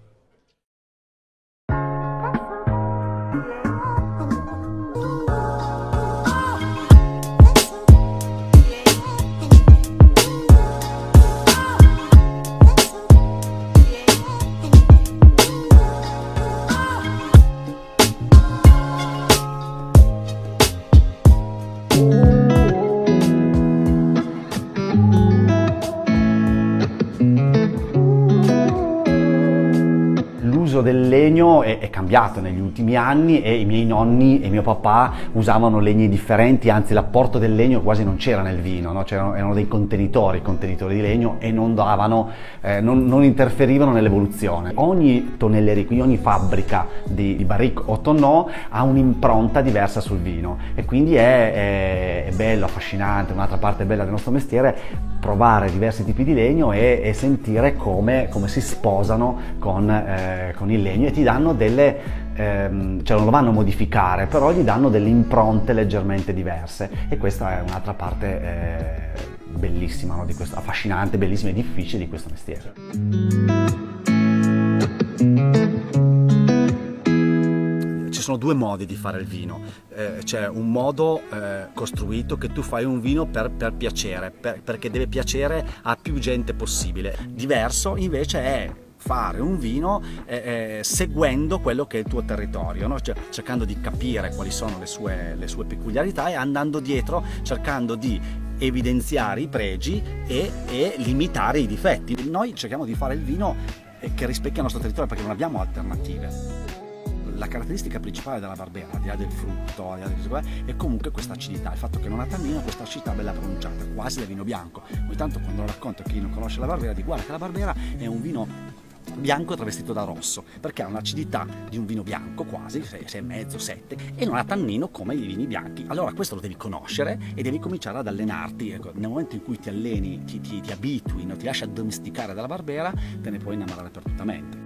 Del legno è cambiato negli ultimi anni, e i miei nonni e mio papà usavano legni differenti, anzi l'apporto del legno quasi non c'era nel vino, no? Erano dei contenitori di legno, e non davano, non interferivano nell'evoluzione. Ogni tonnelleria, quindi ogni fabbrica di barrique o tonneau ha un'impronta diversa sul vino, e quindi è bello, affascinante. Un'altra parte bella del nostro mestiere, provare diversi tipi di legno e sentire come si sposano con il legno, e ti danno delle, cioè non lo vanno a modificare, però gli danno delle impronte leggermente diverse, e questa è un'altra parte bellissima, no? Di questo, affascinante, bellissima e difficile di questo mestiere. Ci sono due modi di fare il vino. C'è un modo costruito, che tu fai un vino per piacere, perché deve piacere a più gente possibile. Diverso invece è fare un vino seguendo quello che è il tuo territorio, no? Cioè, cercando di capire quali sono le sue peculiarità, e andando dietro, cercando di evidenziare i pregi e limitare i difetti. Noi cerchiamo di fare il vino che rispecchia il nostro territorio, perché non abbiamo alternative. La caratteristica principale della Barbera, al di là del frutto, al di là di questo, è comunque questa acidità, il fatto che non ha tannino, questa acidità bella pronunciata, quasi da vino bianco. Ogni tanto, quando lo racconto a chi non conosce la Barbera, dico: guarda che la Barbera è un vino bianco travestito da rosso, perché ha un'acidità di un vino bianco, quasi 6,5, 7, e non ha tannino come i vini bianchi. Allora questo lo devi conoscere e devi cominciare ad allenarti. Ecco, nel momento in cui ti alleni, ti abitui, no? Ti lasci addomesticare dalla Barbera, te ne puoi innamorare perdutamente.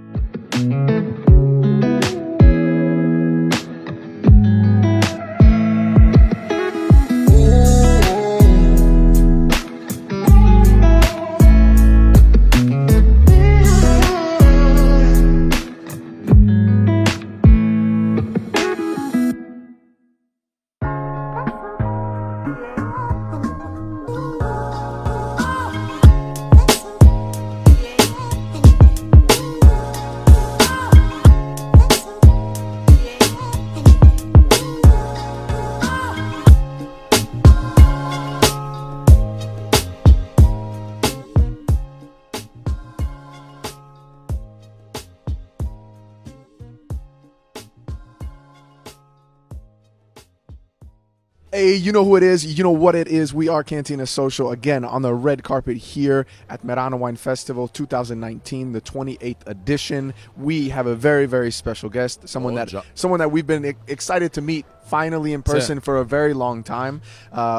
Hey, you know who it is, you know what it is. We are Cantina Social, again, on the red carpet here at Merano WineFestival 2019, the 28th edition. We have a very, very special guest, someone that we've been excited to meet finally in person for a very long time.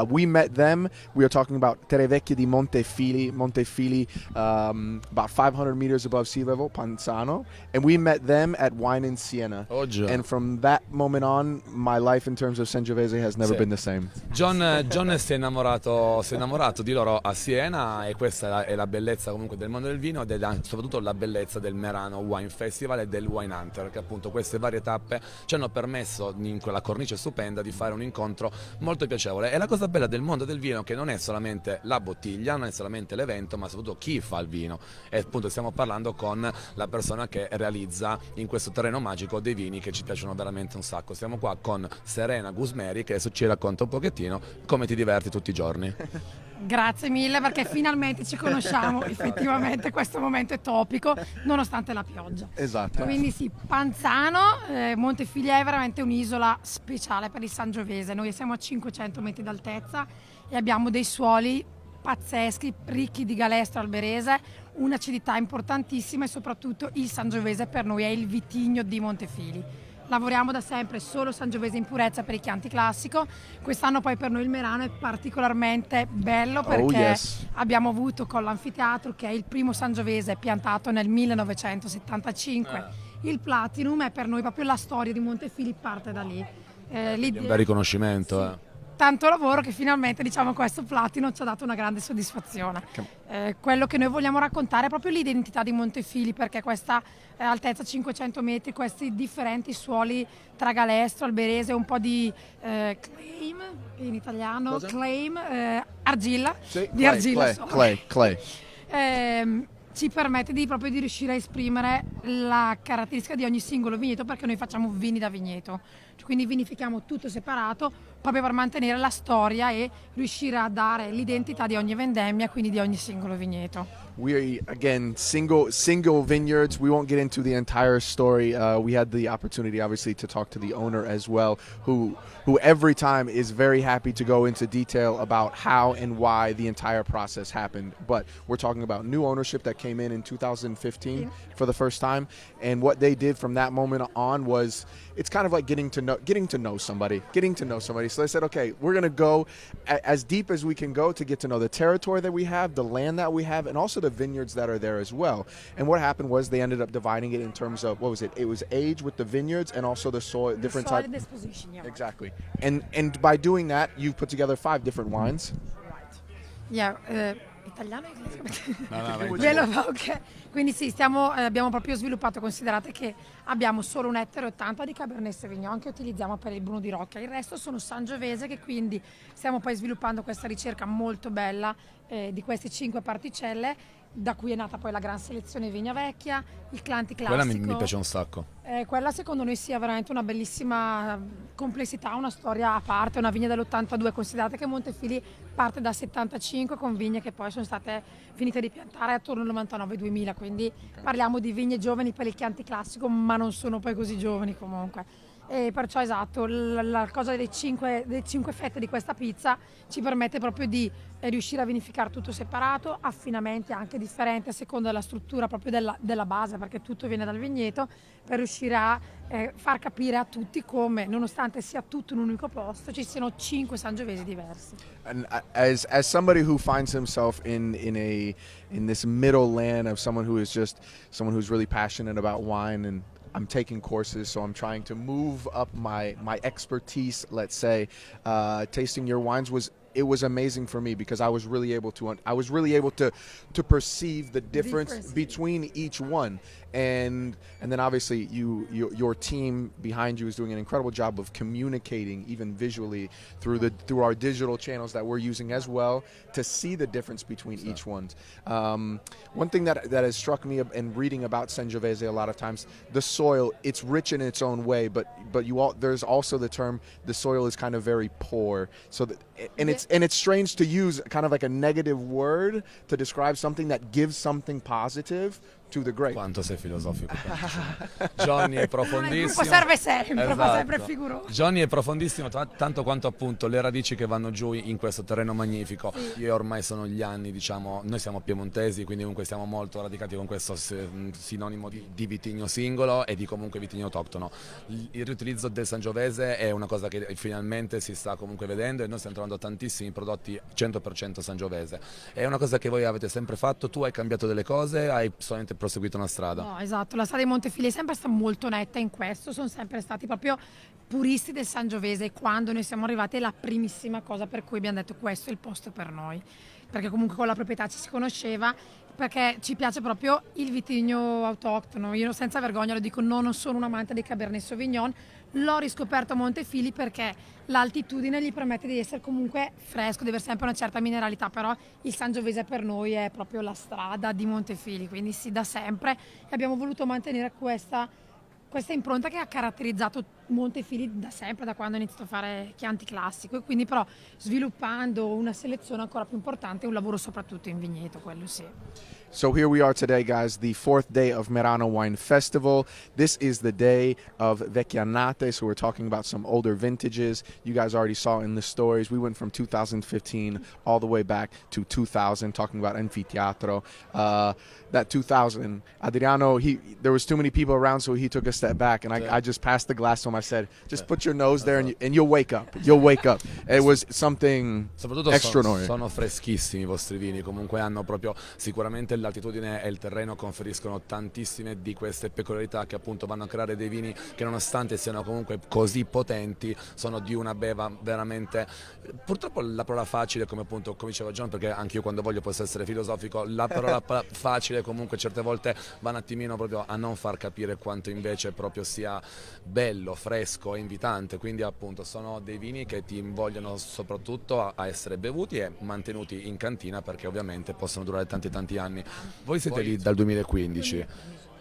We met them. We are talking about Terrevecchie di Montefili, about 500 meters above sea level, Panzano. And we met them at Wine in Siena. And from that moment on, my life in terms of Sangiovese has never been the same. John si è innamorato di loro a Siena, e questa è la bellezza comunque del mondo del vino, ed è soprattutto la bellezza del Merano WineFestival e del Wine Hunter, che appunto queste varie tappe ci hanno permesso, in quella cornice stupenda, di fare un incontro molto piacevole. E la cosa bella del mondo del vino, che non è solamente la bottiglia, non è solamente l'evento, ma soprattutto chi fa il vino. E appunto stiamo parlando con la persona che realizza in questo terreno magico dei vini che ci piacciono veramente un sacco. Siamo qua con Serena Gusmeri, che adesso ci racconta un pochettino come ti diverti tutti i giorni. Grazie mille, perché finalmente ci conosciamo. Effettivamente questo momento è topico nonostante la pioggia. Esatto. Quindi sì, Panzano, Montefili è veramente un'isola speciale per il Sangiovese. Noi siamo a 500 metri d'altezza e abbiamo dei suoli pazzeschi, ricchi di galestro alberese, un'acidità importantissima, e soprattutto il Sangiovese per noi è il vitigno di Montefili. Lavoriamo da sempre solo Sangiovese in purezza per il Chianti classico. Quest'anno poi per noi il Merano è particolarmente bello, perché abbiamo avuto con l'anfiteatro, che è il primo Sangiovese piantato nel 1975. Il Platinum è per noi proprio la storia di Montefili, parte da lì. Un bel riconoscimento. Tanto lavoro che finalmente, diciamo, questo Platino ci ha dato una grande soddisfazione. Quello che noi vogliamo raccontare è proprio l'identità di Montefili, perché questa altezza 500 metri, questi differenti suoli tra galestro, alberese, un po' di claim in italiano, argilla, Clay. Ci permette proprio di riuscire a esprimere la caratteristica di ogni singolo vigneto, perché noi facciamo vini da vigneto, quindi vinifichiamo tutto separato proprio per mantenere la storia e riuscire a dare l'identità di ogni vendemmia, quindi di ogni singolo vigneto. We again single vineyards. We won't get into the entire story. We had the opportunity, obviously, to talk to the owner as well, who every time is very happy to go into detail about how and why the entire process happened. But we're talking about new ownership that came in 2015 for the first time, and what they did from that moment on was, it's kind of like getting to know somebody. So they said, okay, we're going to go as deep as we can go to get to know the territory that we have, the land that we have, and also the vineyards that are there as well. And what happened was they ended up dividing it in terms of, what was it? It was age with the vineyards and also the soil, different type. Soil disposition, yeah. Exactly. And by doing that, you put together 5 different wines. Right. Yeah. Italiano e inglese? No, okay. Quindi sì, abbiamo proprio sviluppato, considerate che abbiamo solo 1,80 ettari di Cabernet Sauvignon che utilizziamo per il Bruno di Rocca, il resto sono Sangiovese, che quindi stiamo poi sviluppando questa ricerca molto bella di queste 5 particelle, da cui è nata poi la gran selezione Vigna Vecchia, il Chianti classico. Quella mi piace un sacco. Quella secondo noi sia veramente una bellissima complessità, una storia a parte, una vigna dell'82. Considerate che Montefili parte dal 75 con vigne che poi sono state finite di piantare attorno al 99-2000, quindi parliamo di vigne giovani per il Chianti classico, ma non sono poi così giovani comunque. E perciò esatto, la cosa delle 5 fette di questa pizza ci permette proprio di riuscire a vinificare tutto separato, affinamenti anche differenti a seconda della struttura proprio della base, perché tutto viene dal vigneto, per riuscire a far capire a tutti come, nonostante sia tutto in un unico posto, ci siano 5 Sangiovesi diversi. And as somebody who finds himself in this middle land of someone who's really passionate about wine, and I'm taking courses, so I'm trying to move up my expertise, let's say. Tasting your wines was amazing for me, because I was really able to perceive the difference between each one. And then obviously your team behind you is doing an incredible job of communicating, even visually, through our digital channels that we're using as well, to see the difference between each one. One thing that has struck me in reading about Sangiovese a lot of times, the soil, it's rich in its own way, but there's also the term, the soil is kind of very poor. So it's strange to use kind of like a negative word to describe something that gives something positive, to the grape. Quanto sei filosofico. Johnny è profondissimo. Il gruppo serve sempre, Esatto. fa sempre figuro. Johnny è profondissimo, tanto quanto appunto le radici che vanno giù in questo terreno magnifico. Sì. Io ormai sono gli anni, diciamo, noi siamo piemontesi, quindi comunque siamo molto radicati con questo sinonimo di vitigno singolo e di comunque vitigno autoctono. Il riutilizzo del Sangiovese è una cosa che finalmente si sta comunque vedendo e noi stiamo trovando tantissimi prodotti 100% Sangiovese. È una cosa che voi avete sempre fatto, tu hai cambiato delle cose, hai solamente proseguito una strada. No, esatto, la strada di Montefili è sempre stata molto netta in questo, sono sempre stati proprio puristi del Sangiovese e quando noi siamo arrivati è la primissima cosa per cui abbiamo detto questo è il posto per noi, perché comunque con la proprietà ci si conosceva, perché ci piace proprio il vitigno autoctono. Io senza vergogna lo dico, no, non sono un amante dei Cabernet Sauvignon, l'ho riscoperto a Montefili perché l'altitudine gli permette di essere comunque fresco, di avere sempre una certa mineralità, però il Sangiovese per noi è proprio la strada di Montefili, quindi sì, da sempre, e abbiamo voluto mantenere questa impronta che ha caratterizzato Montefili da sempre, da quando ho iniziato a fare Chianti classico, e quindi però sviluppando una selezione ancora più importante e un lavoro soprattutto in vigneto, quello sì. So here we are today, guys, the 4th day of Merano WineFestival. This is the day of Vecchiannate, so we're talking about some older vintages. You guys already saw in the stories, we went from 2015 all the way back to 2000, talking about Anfiteatro. That 2000, Adriano, there was too many people around, so he took a step back, and I just passed the glass to him. I said, just put your nose there and you'll wake up. You'll wake up. It was something extraordinary. Sono freschissimi i vostri vini, comunque hanno proprio sicuramente l'altitudine e il terreno conferiscono tantissime di queste peculiarità che appunto vanno a creare dei vini che nonostante siano comunque così potenti sono di una beva veramente, purtroppo la parola facile come appunto come diceva John, perché anche io quando voglio posso essere filosofico, la parola facile comunque certe volte va un attimino proprio a non far capire quanto invece proprio sia bello, fresco e invitante, quindi appunto sono dei vini che ti invogliano soprattutto a essere bevuti e mantenuti in cantina perché ovviamente possono durare tanti anni. Voi siete lì dal 2015,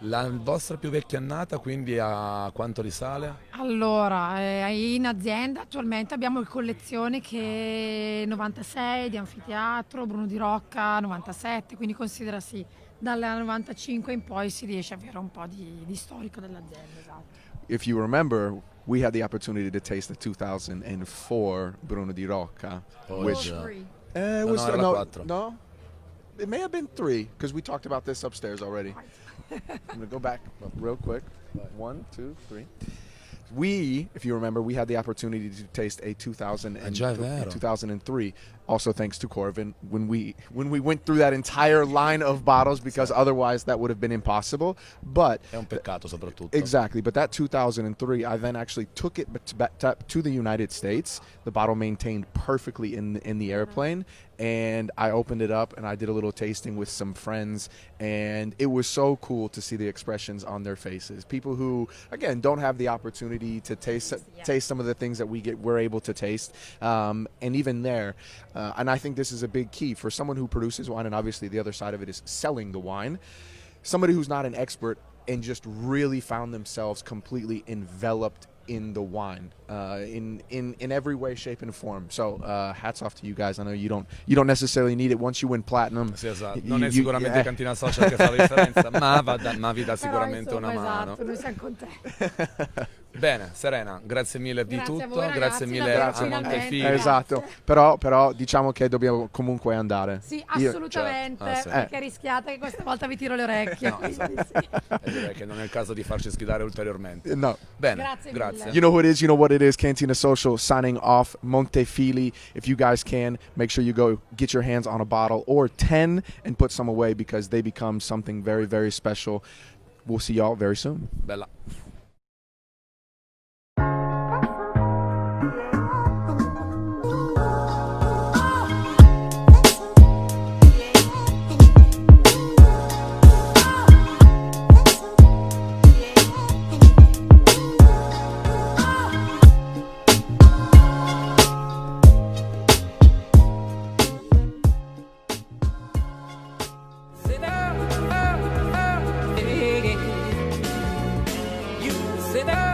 la vostra più vecchia annata quindi a quanto risale? Allora, in azienda attualmente abbiamo il collezione che è 96 di Anfiteatro, Bruno di Rocca 97, quindi considera sì, dal 95 in poi si riesce a avere un po' di storico dell'azienda, esatto. If you remember, we had the opportunity to taste the 2004 Bruno di Rocca, which was no. It may have been 3 because we talked about this upstairs already. I'm gonna go back real quick. 1, 2, 3. We, if you remember, we had the opportunity to taste a 2003. Also thanks to Corvin, when we went through that entire line of bottles, because otherwise that would have been impossible. But è un peccato soprattutto. Exactly, but that 2003, I then actually took it to the United States. The bottle maintained perfectly in the airplane, and I opened it up and I did a little tasting with some friends, and it was so cool to see the expressions on their faces. People who, again, don't have the opportunity to taste some of the things that we're able to taste, and even there. And I think this is a big key for someone who produces wine, and obviously the other side of it is selling the wine. Somebody who's not an expert and just really found themselves completely enveloped in the wine, in every way, shape, and form. So hats off to you guys. I know you don't necessarily need it once you win platinum. Sì, esatto. Non è sicuramente Cantina Social che fa la differenza, ma vi dà sicuramente una mano. Esatto, noi siamo con te. Bene, Serena, grazie mille di Grazie tutto, a voi, ragazzi, grazie mille a Montefili. Esatto, però diciamo che dobbiamo comunque andare. Sì, assolutamente, perché rischiate che questa volta vi tiro le orecchie. No, esatto. E direi che non è il caso di farci sfidare ulteriormente. No. Bene, grazie. You know who it is, you know what it is. Cantina Social signing off. Montefili. If you guys can, make sure you go get your hands on a bottle or 10 and put some away because they become something very, very special. We'll see y'all very soon. Bella. Sit down.